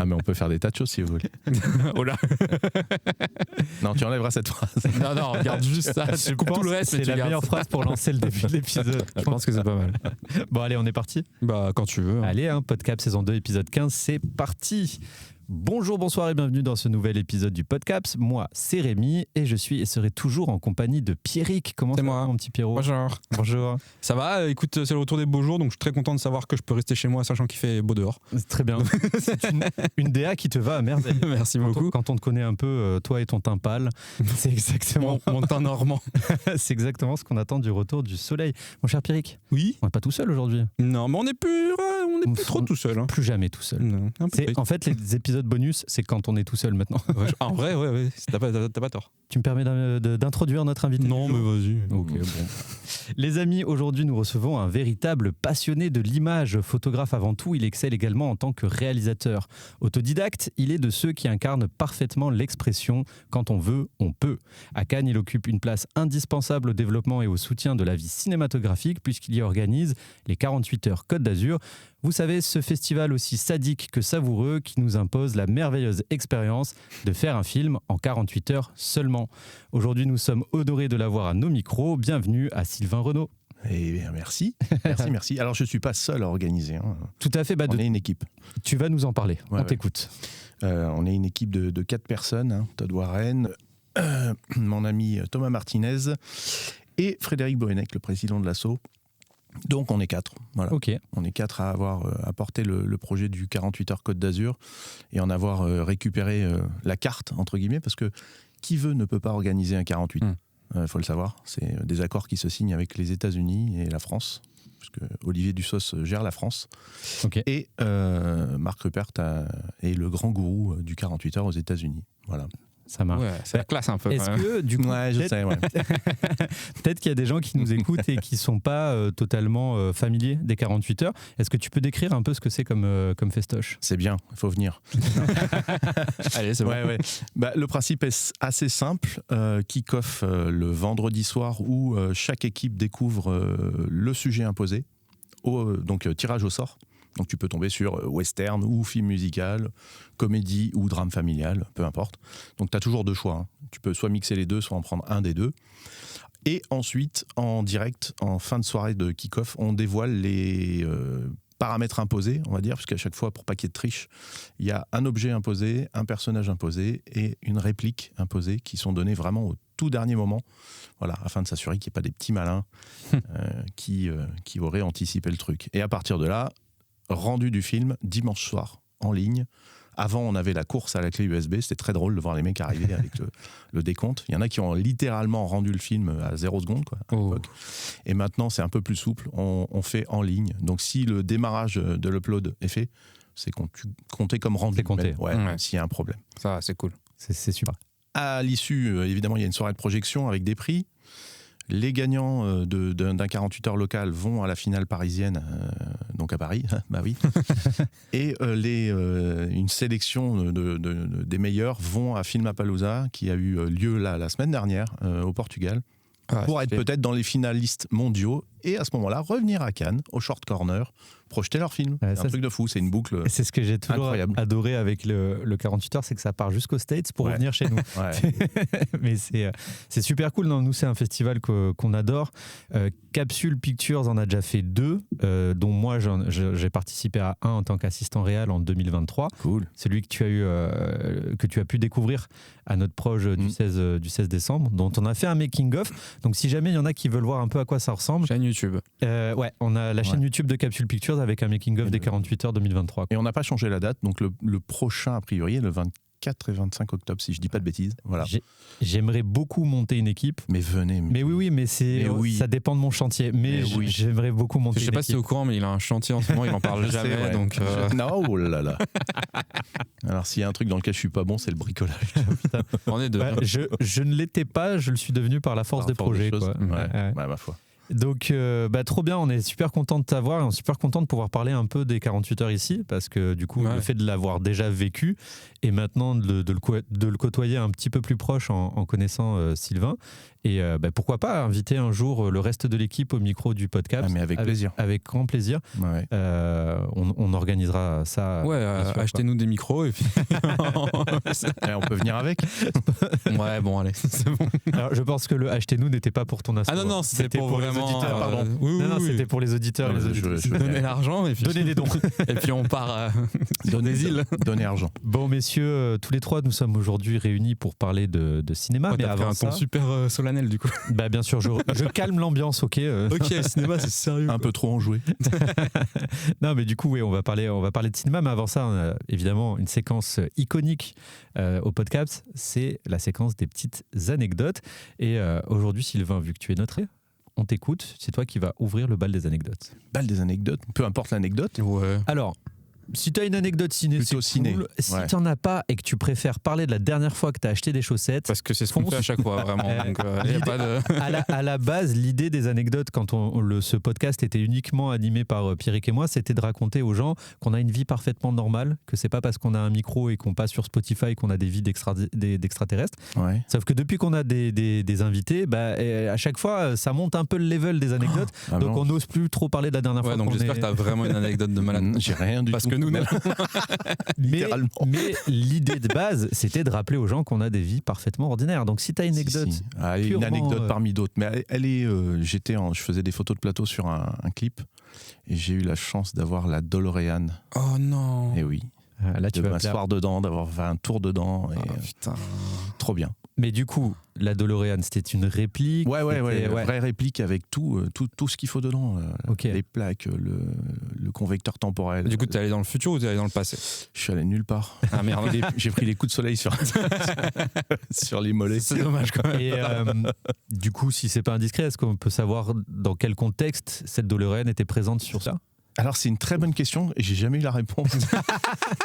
Ah, mais on peut faire des tas de choses si vous voulez. Oh là. Non, tu enlèveras cette phrase. Non, regarde juste ça. Tu coupes tout le reste. C'est la meilleure phrase pour lancer le début de l'épisode. Je pense que c'est pas mal. Bon, allez, on est parti. Bah, quand tu veux. Allez, Podcap saison 2, épisode 15, c'est parti. Bonjour, bonsoir et bienvenue dans ce nouvel épisode du Podcaps. Moi, c'est Rémi et je suis et serai toujours en compagnie de Pierrick. Comment ça va, mon petit Pierrot ? Bonjour. Bonjour. Ça va, écoute, c'est le retour des beaux jours, donc je suis très content de savoir que je peux rester chez moi sachant qu'il fait beau dehors. Très bien. C'est une DA qui te va à merveille. Merci beaucoup. Quand on te connaît un peu, toi et ton teint pâle, c'est exactement mon teint normand. C'est exactement ce qu'on attend du retour du soleil. Mon cher Pierrick, oui. On n'est pas tout seul aujourd'hui. Non, mais on n'est plus trop tout seul. Hein. Plus jamais tout seul. Non, en fait, les épisodes bonus, c'est quand on est tout seul maintenant. En vrai, ouais, t'as pas tort. Tu me permets d'introduire notre invité ? Non, mais vas-y. Ok, bon. Les amis, aujourd'hui, nous recevons un véritable passionné de l'image. Photographe avant tout, il excelle également en tant que réalisateur. Autodidacte, il est de ceux qui incarnent parfaitement l'expression « quand on veut, on peut ». À Cannes, il occupe une place indispensable au développement et au soutien de la vie cinématographique puisqu'il y organise les 48 heures Côte d'Azur. Vous savez, ce festival aussi sadique que savoureux qui nous impose la merveilleuse expérience de faire un film en 48 heures seulement. Aujourd'hui, nous sommes honorés de l'avoir à nos micros. Bienvenue à Sylvain Renaud. Eh bien, merci. Merci. Alors, je ne suis pas seul à organiser. Hein. Tout à fait. On est une équipe. Tu vas nous en parler. Ouais, on t'écoute. On est une équipe de 4 personnes. Hein. Todd Warren, mon ami Thomas Martinez et Frédéric Boenec, le président de l'ASSO. Donc on est 4, voilà. Okay. On est 4 à avoir apporté le projet du 48 heures Côte d'Azur et en avoir récupéré la carte, entre guillemets, parce que qui veut ne peut pas organiser un 48. Faut le savoir, c'est des accords qui se signent avec les États-Unis et la France, parce que Olivier Dussos gère la France. Okay. Et Marc Ruppert est le grand gourou du 48 heures aux États-Unis. Voilà. Ça marche. Ouais, c'est la classe un peu. Est-ce que du coup, ouais, je sais, ouais. peut-être qu'il y a des gens qui nous écoutent et qui ne sont pas totalement familiers des 48 heures. Est-ce que tu peux décrire un peu ce que c'est comme festoche ? C'est bien, il faut venir. Allez, c'est bon. Ouais. Bah, le principe est assez simple. Kick-off le vendredi soir où chaque équipe découvre le sujet imposé. Donc tirage au sort. Donc tu peux tomber sur western ou film musical, comédie ou drame familial, peu importe. Donc tu as toujours 2 choix. Hein. Tu peux soit mixer les deux, soit en prendre un des deux. Et ensuite, en direct, en fin de soirée de kick-off, on dévoile les paramètres imposés, on va dire, puisqu'à chaque fois, pour pas qu'il y ait de triche, il y a un objet imposé, un personnage imposé et une réplique imposée qui sont donnés vraiment au tout dernier moment, voilà, afin de s'assurer qu'il n'y ait pas des petits malins qui auraient anticipé le truc. Et à partir de là, rendu du film dimanche soir en ligne. Avant, on avait la course à la clé USB. C'était très drôle de voir les mecs arriver avec le décompte. Il y en a qui ont littéralement rendu le film à 0 seconde, quoi, à l'époque. Et maintenant, c'est un peu plus souple. On fait en ligne. Donc, si le démarrage de l'upload est fait, c'est compté comme rendu. C'est compté. Ouais. S'il y a un problème. Ça, c'est cool. C'est super. À l'issue, évidemment, il y a une soirée de projection avec des prix. Les gagnants d'un 48 heures local vont à la finale parisienne, donc à Paris, bah oui. Et une sélection des meilleurs vont à Filmapalooza, qui a eu lieu la semaine dernière au Portugal, pour être peut-être dans les finalistes mondiaux. Et à ce moment-là, revenir à Cannes, au Short Corner, projeter leur film. C'est un truc de fou, c'est une boucle. C'est ce que j'ai toujours incroyable. Adoré avec le 48 heures, c'est que ça part jusqu'aux States pour revenir chez nous. Mais c'est super cool. Non, nous, c'est un festival qu'on adore. Capsule Pictures en a déjà fait 2, dont moi, j'ai participé à un en tant qu'assistant réal en 2023. Cool. Celui que tu as pu découvrir à notre proche du 16 décembre, dont on a fait un making-of. Donc, si jamais il y en a qui veulent voir un peu à quoi ça ressemble. Chaîne YouTube. On a la chaîne YouTube de Capsule Pictures avec un making-of des 48 heures 2023. Et on n'a pas changé la date, donc le prochain, a priori, est le 24 et 25 octobre, si je dis pas de bêtises. Voilà. J'aimerais beaucoup monter une équipe. Mais venez. Mais oui, mais ça dépend de mon chantier. Mais j'aimerais beaucoup monter une équipe. Je sais pas si tu es au courant, mais il a un chantier en ce moment, il en parle jamais. Donc Non, oh là là. Alors s'il y a un truc dans lequel je suis pas bon, c'est le bricolage. On est deux. Je ne l'étais pas, je le suis devenu par la force des projets. Ouais, ma foi. Donc, trop bien, on est super content de t'avoir et on est super content de pouvoir parler un peu des 48 heures ici parce que du coup, le fait de l'avoir déjà vécu et maintenant de le côtoyer un petit peu plus proche en connaissant Sylvain. Et pourquoi pas inviter un jour le reste de l'équipe au micro du podcast. Mais avec plaisir. Avec grand plaisir. Ouais. On organisera ça. Ouais, achetez-nous des micros et puis. On peut venir avec. Ouais, bon, allez, c'est bon. Alors, je pense que le achetez-nous n'était pas pour ton asso. Ah non, c'était pour les vraiment. auditeurs, pardon. Oui, C'était pour les auditeurs. Non, les auditrices. Donnez l'argent et puis. Donnez des dons. Et puis on part sur des îles. Donnez argent. Bon, messieurs, tous les trois, nous sommes aujourd'hui réunis pour parler de cinéma. Ouais, mais t'as avant pris un ton ça, super solennel du coup. bien sûr, je calme l'ambiance, ok. Ok, le cinéma, c'est sérieux. Un peu trop enjoué. Non, mais du coup, oui, on va parler de cinéma. Mais avant ça, on a évidemment une séquence iconique au podcast. C'est la séquence des petites anecdotes. Et aujourd'hui, Sylvain, vu que tu es notre on t'écoute. C'est toi qui vas ouvrir le bal des anecdotes. Bal des anecdotes, peu importe l'anecdote. Ouais. Alors, si tu as une anecdote ciné, Plutôt c'est ciné. cool. Si Ouais. tu n'en as pas et que tu préfères parler de la dernière fois que tu as acheté des chaussettes, Parce que c'est ce qu'on fait à chaque fois, vraiment. Donc, y a pas de... à la base, l'idée des anecdotes, quand ce podcast était uniquement animé par Pierrick et moi, c'était de raconter aux gens qu'on a une vie parfaitement normale, que c'est pas parce qu'on a un micro et qu'on passe sur Spotify qu'on a des vies d'extraterrestres. Ouais. Sauf que depuis qu'on a des invités, à chaque fois, ça monte un peu le level des anecdotes. Ah donc non. on n'ose plus trop parler de la dernière fois. Ouais, donc qu'on j'espère est- que t'as vraiment une anecdote de malade. J'ai rien du Parce tout. que nous, non. Mais, Littéralement. mais l'idée de base, c'était de rappeler aux gens qu'on a des vies parfaitement ordinaires. Donc si tu as une anecdote, Si. Ah, une purement, anecdote parmi d'autres. Mais elle est. Je faisais des photos de plateau sur un clip et j'ai eu la chance d'avoir la DeLorean. Oh non. Et oui. là tu De vas m'asseoir dedans, d'avoir fait un tour dedans. Et, Ah, putain. trop bien. Mais du coup, la DeLorean, c'était une réplique. Ouais. c'était- Vraie réplique avec tout ce qu'il faut dedans. Ok. Les plaques, le convecteur temporel. Du coup, t'es allé dans le futur ou t'es allé dans le passé? Je suis allé nulle part. Ah merde. J'ai pris les coups de soleil sur les mollets. C'est dommage quand même. Et du coup, si c'est pas indiscret, est-ce qu'on peut savoir dans quel contexte cette DeLorean était présente sur ça? Alors, c'est une très bonne question et j'ai jamais eu la réponse.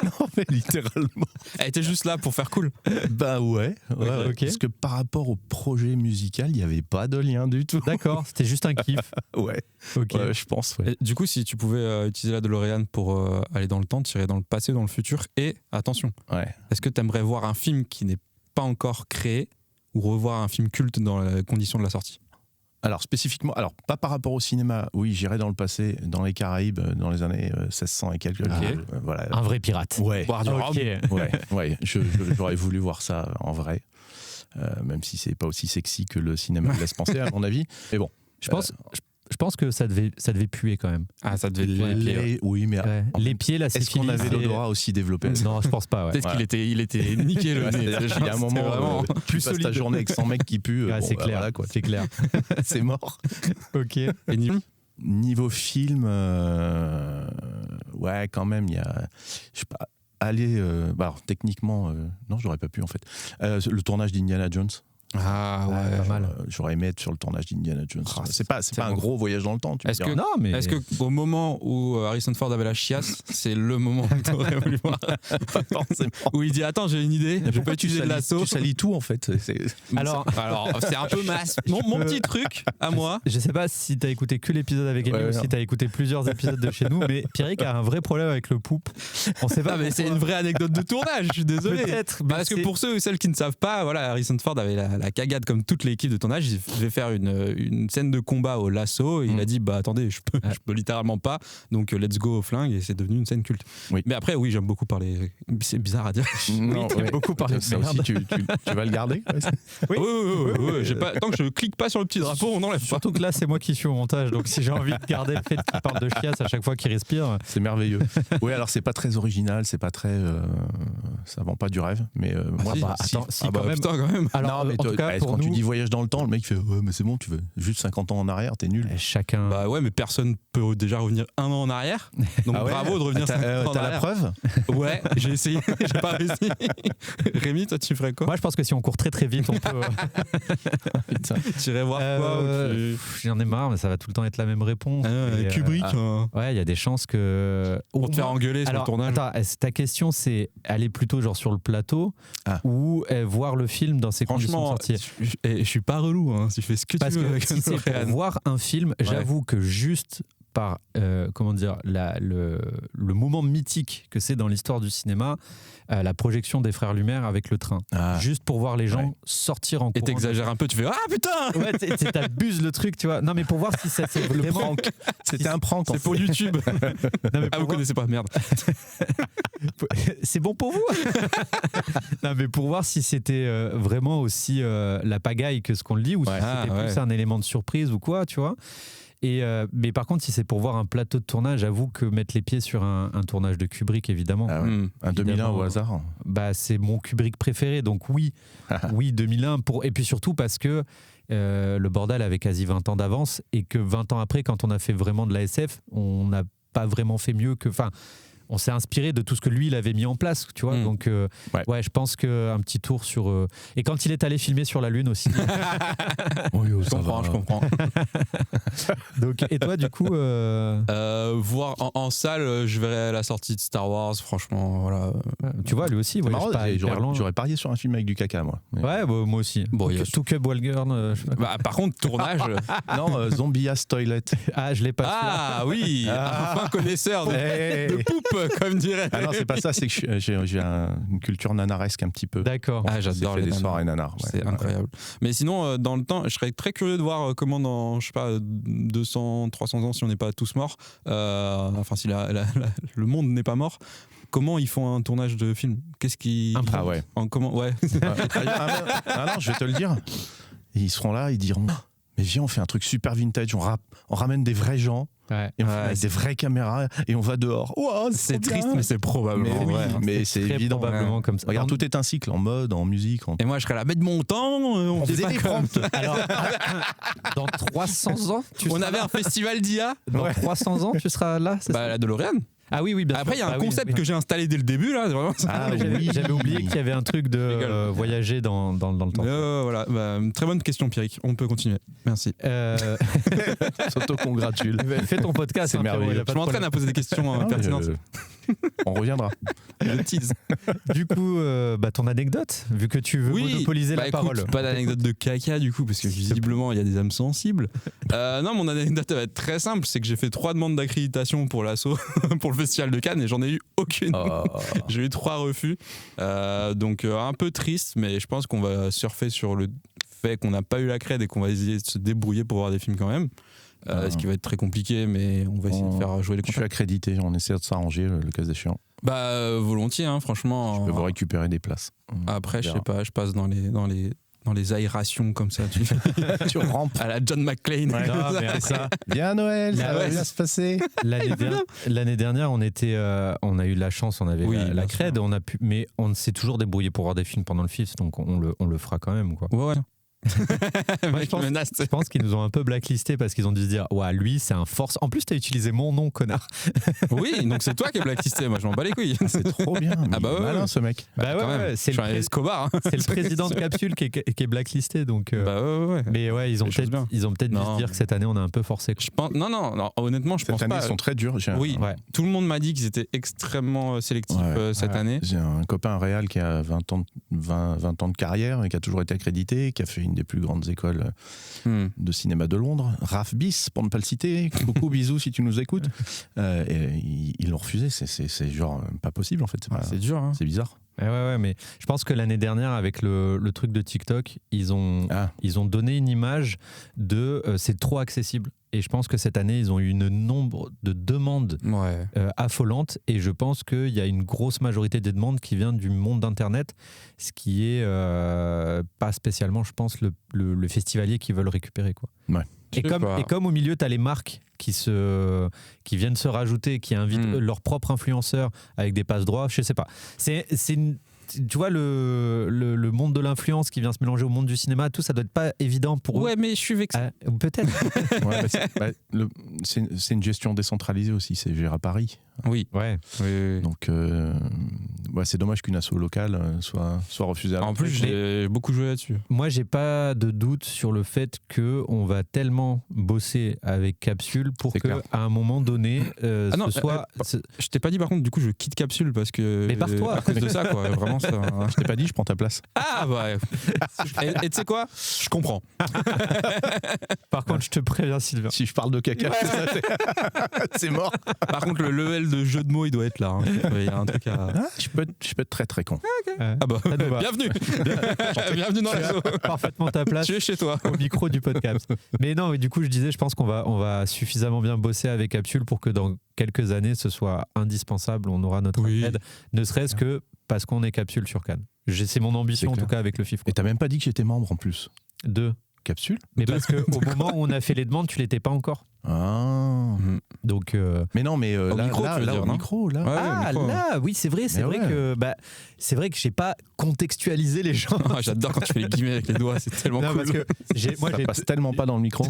Non, mais littéralement. Elle était juste là pour faire cool. Bah ouais. Ok. Parce que par rapport au projet musical, il n'y avait pas de lien du tout. D'accord, c'était juste un kiff. Ouais. Ok. Ouais, je pense. Ouais. Et du coup, si tu pouvais utiliser la DeLorean pour aller dans le temps, tirer dans le passé, dans le futur, et attention, Ouais. est-ce que tu aimerais voir un film qui n'est pas encore créé ou revoir un film culte dans les conditions de la sortie? Alors spécifiquement, pas par rapport au cinéma. Oui, j'irai dans le passé, dans les Caraïbes, dans les années 1600 et quelques. Voilà. Un vrai pirate. Ouais. Boire du rhum. Ouais. J'aurais voulu voir ça en vrai, même si c'est pas aussi sexy que le cinéma le laisse penser, à mon avis. Mais bon. Je pense que ça devait puer quand même. Ah, ça devait être les pieds. Oui, mais Ouais. en Les fait, pieds, la est-ce syphilis. qu'on avait et- l'odorat aussi développé? Non, je pense pas. Ouais. Peut-être qu'il était niqué le Ouais, nez. c'est-à-dire qu'il y a un C'était moment, vraiment... plus solide ta journée avec 100 mecs qui puent. Ouais, c'est clair. Voilà, quoi. C'est clair. C'est mort. Ok. Et niveau- Niveau film, ouais, quand même, il y a. Je sais pas. Aller. Alors, techniquement, non, j'aurais pas pu en fait. Le tournage d'Indiana Jones. Ah ouais. pas mal. J'aurais aimé être sur le tournage d'Indiana Jones. Ah, c'est pas un tellement gros voyage dans le temps. Tu me Est-ce diras. que- Non, mais. Est-ce qu'au moment où Harrison Ford avait la chiasse, c'est le moment où tu aurais voulu voir? Pas forcément. Où il dit attends, j'ai une idée, je peux utiliser de l'assaut. Tu salis tout en fait. Alors, c'est un peu mon petit truc à moi. je sais pas si t'as écouté que l'épisode avec Emile Ouais, ou non. si t'as écouté plusieurs épisodes de chez nous, mais Pierrick a un vrai problème avec le poupe. On sait pas. Ah, mais c'est une vraie anecdote de tournage, je suis désolé. Peut-être. Parce que pour ceux ou celles qui ne savent pas, voilà, Harrison Ford avait la cagade comme toute l'équipe de tournage. Il devait faire une scène de combat au lasso et il a dit bah attendez, je peux littéralement pas, donc let's go au flingue, et c'est devenu une scène culte. Oui. Mais après, oui, j'aime beaucoup parler. C'est bizarre à dire. Non, t'aimes beaucoup parler de ça merde. aussi, tu vas le garder. Ouais, Oui. Oui, j'ai pas, tant que je clique pas sur le petit drapeau, on n'enlève pas. Surtout que là, c'est moi qui suis au montage, donc si j'ai envie de garder le fait qu'il parle de chiasse à chaque fois qu'il respire. c'est merveilleux. Oui, alors c'est pas très original, c'est pas très. Ça vend pas du rêve, mais moi, si. Attends, si, Ah bah quand même. putain, quand même. Alors, non, mais en tout cas, pour quand tu nous, dis voyage dans le temps, le mec fait ouais, mais c'est bon, tu veux juste 50 ans en arrière, t'es nul. chacun. Bah ouais, mais personne peut déjà revenir un an en arrière. Donc Ah ouais bravo de revenir 50 ans en T'as la arrière. preuve? Ouais, j'ai essayé, j'ai pas réussi. Rémi, toi, tu ferais quoi? Moi, je pense que si on court très très vite, on peut. Putain. Tu irais voir quoi ou tu- J'en ai marre, mais ça va tout le temps être la même réponse. Et, Kubrick, ouais, il y a des chances que. pour te faire engueuler sur Alors, le tournage. attends, ta question, c'est aller plutôt plutôt genre sur le plateau ou voir le film dans ses conditions de sortie. Je suis pas relou, hein. Tu fais ce que Parce tu veux que avec si c'est pour voir un film, j'avoue que juste par comment dire le moment mythique que c'est dans l'histoire du cinéma, la projection des Frères Lumière avec le train, juste pour voir les gens sortir en courant. Et t'exagères un peu, tu fais ah putain. Ouais, t'abuses le truc, tu vois. Non mais pour voir si ça c'est vraiment. C'était un prank. C'est pour YouTube. Non, mais vous connaissez pas, merde. C'est bon pour vous. Non mais pour voir si c'était vraiment aussi la pagaille que ce qu'on le dit ou si c'était plus un élément de surprise ou quoi, tu vois. Et mais par contre, si c'est pour voir un plateau de tournage, j'avoue que mettre les pieds sur un tournage de Kubrick, évidemment. Un 2001 au hasard. Bah, c'est mon Kubrick préféré, donc oui, 2001. Et puis surtout parce que le bordel avait quasi 20 ans d'avance et que 20 ans après, quand on a fait vraiment de la SF, on n'a pas vraiment fait mieux que... Enfin, on s'est inspiré de tout ce que lui, il avait mis en place, tu vois. Donc, je pense qu'un petit tour sur... Et quand il est allé filmer sur la Lune aussi. Je comprends. Donc, et toi, du coup... voir en salle, je verrai la sortie de Star Wars, franchement, voilà. Tu vois, lui aussi, j'aurais parié sur un film avec du caca, moi. Ouais, moi aussi. Bon, Two Cub Walgirl. Par contre, tournage... Non, Zombie-Ass Toilet. Ah, je l'ai pas. Ah oui, un fin connaisseur de poupe, comme dirait. Ah non, c'est pas ça, c'est que j'ai une culture nanaresque un petit peu. D'accord. Ah, j'adore les soirées nanars. C'est incroyable. Mais sinon, dans le temps, je serais très curieux de voir comment dans, je sais pas, 200, 300 ans, si on n'est pas tous morts, enfin si le monde n'est pas mort, comment ils font un tournage de film? Qu'est-ce qui... Ah ouais. Comment... Ouais. Non, je vais te le dire. Ils seront là, ils diront, mais viens, on fait un truc super vintage, on ramène des vrais gens. Et on fait avec des vraies caméras et on va dehors. Wow, c'est triste, mais c'est probablement vrai. Mais c'est évident. Probablement comme ça. Regarde, tout est un cycle, en mode, en musique. Et moi, je serais là, mais de mon temps, on faisait des prompts. Alors, dans 300 ans, on avait un festival d'IA. Dans 300 ans, tu seras là. La DeLorean. Ah oui, bien Après, il y a un sûr. concept que j'ai installé dès le début, là. Vraiment. J'avais oublié qu'il y avait un truc de voyager dans le temps. Voilà. Très bonne question, Pierrick. On peut continuer. Merci. S'auto-congratule. Fais ton podcast. C'est merveilleux. Je m'entraîne à poser des questions pertinentes. On reviendra. Je tease. Du coup, ton anecdote, vu que tu veux monopoliser la parole. Pas d'anecdote de caca, du coup, parce que visiblement, il y a des âmes sensibles. Non, mon anecdote va être très simple. C'est que j'ai fait 3 demandes d'accréditation pour l'assaut, pour le Festival de Cannes, et j'en ai eu aucune. J'ai eu 3 refus. Donc, un peu triste, mais je pense qu'on va surfer sur le fait qu'on n'a pas eu la crède et qu'on va essayer de se débrouiller pour voir des films quand même. Ce qui va être très compliqué, mais on va essayer de faire jouer les contrats. Je suis accrédité, on essaie de s'arranger le cas échéant. Volontiers, hein, franchement. Je peux vous récupérer des places. Après, je sais pas, je passe dans les aérations comme ça. Tu rampes à la John McClane. Ouais, non, mais ça... Bien Noël, ça va bien se passer. L'année dernière, on a eu la chance, on avait la crède, mais on s'est toujours débrouillé pour voir des films pendant le FIFS, donc on le fera quand même, quoi. Ouais. Je pense qu'ils nous ont un peu blacklisté parce qu'ils ont dû se dire ouais, lui c'est un force. En plus t'as utilisé mon nom, connard. Oui, donc c'est toi qui es blacklisté, moi je m'en bats les couilles. C'est trop bien. Malin ce mec. C'est le Escobar. Hein. C'est le président de Capsule qui est blacklisté, donc. Mais ouais, ils ont peut-être dû se dire que cette année on a un peu forcé. Je pense non, honnêtement je pense pas. Cette année ils sont très durs. Oui, tout le monde m'a dit qu'ils étaient extrêmement sélectifs cette année. J'ai un copain réal qui a 20 ans de carrière et qui a toujours été accrédité, qui a fait une des plus grandes écoles de cinéma de Londres, Raph Bis, pour ne pas le citer. Coucou, bisous si tu nous écoutes. Et ils l'ont refusé. C'est genre pas possible en fait. C'est dur. Hein. C'est bizarre. Ouais, mais je pense que l'année dernière, avec le truc de TikTok, ils ont donné une image de c'est trop accessible. Et je pense que cette année, ils ont eu un nombre de demandes affolantes. Et je pense qu'il y a une grosse majorité des demandes qui viennent du monde d'Internet, ce qui est pas spécialement, je pense, le festivalier qui veulent récupérer, quoi. Ouais. Et comme au milieu, tu as les marques qui viennent se rajouter, qui invitent leurs propres influenceurs avec des passe-droits, je sais pas. C'est tu vois, le monde de l'influence qui vient se mélanger au monde du cinéma, tout ça doit être pas évident pour eux. Ouais, mais je suis vexé. Peut-être. Ouais, c'est une gestion décentralisée aussi, c'est géré à Paris. Oui. Ouais. Oui. Donc c'est dommage qu'une asso locale soit refusée à En plus, j'ai beaucoup joué là-dessus. Moi, j'ai pas de doute sur le fait qu'on va tellement bosser avec Capsule pour C'est qu'à clair. un moment donné, non, ce soit... Je t'ai pas dit, par contre, du coup, je quitte Capsule parce que. Mais barre-toi. À cause de ça, quoi. Vraiment, ça. Je t'ai pas dit, je prends ta place. Ah, bah. Et tu sais quoi? Je comprends. Par contre, je te préviens, Sylvain. Si je parle de caca, c'est mort. Par contre, le level de jeu de mots, il doit être là. Hein. Il y a un truc à. Je peux être très très con. Ah bah, Ça nous va. bienvenue. Bienvenue dans Tu la as zone. parfaitement ta place Tu es chez toi. au micro du podcast. Mais non, du coup, je disais, je pense qu'on va suffisamment bien bosser avec Capsule pour que dans quelques années, ce soit indispensable. On aura notre Oui. aide, ne serait-ce que parce qu'on est Capsule sur Cannes. C'est mon ambition, en C'est tout cas, avec le FIF. Et t'as même pas dit que j'étais membre en plus. Deux. Capsule. Mais parce qu'au moment où on a fait les demandes, tu l'étais pas encore. Ah. Donc, Mais non, mais Au là, micro, là, tu veux là, dire, au non micro, là. Ouais, ah micro. là, oui, c'est vrai Mais ouais. c'est vrai que j'ai pas contextualisé les gens. Ah, j'adore quand tu fais les guillemets avec les doigts, c'est tellement Non, cool. parce que moi, Ça passe tellement pas dans le micro.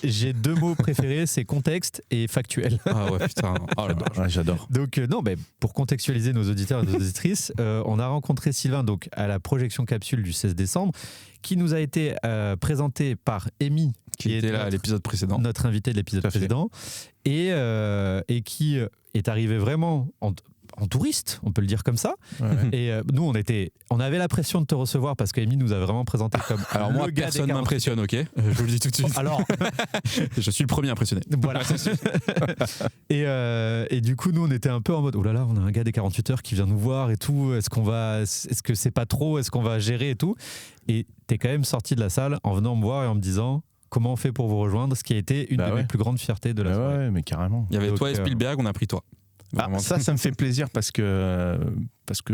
j'ai deux mots préférés, c'est contexte et factuel. Ah ouais, putain. Oh là là. Ouais, j'adore. Donc non, mais pour contextualiser nos auditeurs et nos auditrices, on a rencontré Sylvain donc à la projection Capsule du 16 décembre, qui nous a été présenté par Amy, Qui était là à notre- l'épisode précédent. notre invité de l'épisode Tout à fait. précédent, et qui est arrivé vraiment en touriste, on peut le dire comme ça. Ouais. Et nous, on avait la pression de te recevoir parce qu'Amy nous a vraiment présenté comme Alors moi, le gars personne des m'impressionne, ok? Je vous le dis tout de suite. Alors, Je suis le premier impressionné. voilà. Et du coup, nous, on était un peu en mode, oh là là, on a un gars des 48 heures qui vient nous voir et tout. Est-ce que c'est pas trop? Est-ce qu'on va gérer et tout? Et t'es quand même sorti de la salle en venant me voir et en me disant comment on fait pour vous rejoindre, ce qui a été une Bah de ouais. mes plus grandes fiertés de la Ouais, soirée. ouais, mais carrément. Il y avait Donc, toi et Spielberg, on a pris toi. Vraiment. Ça me fait plaisir parce que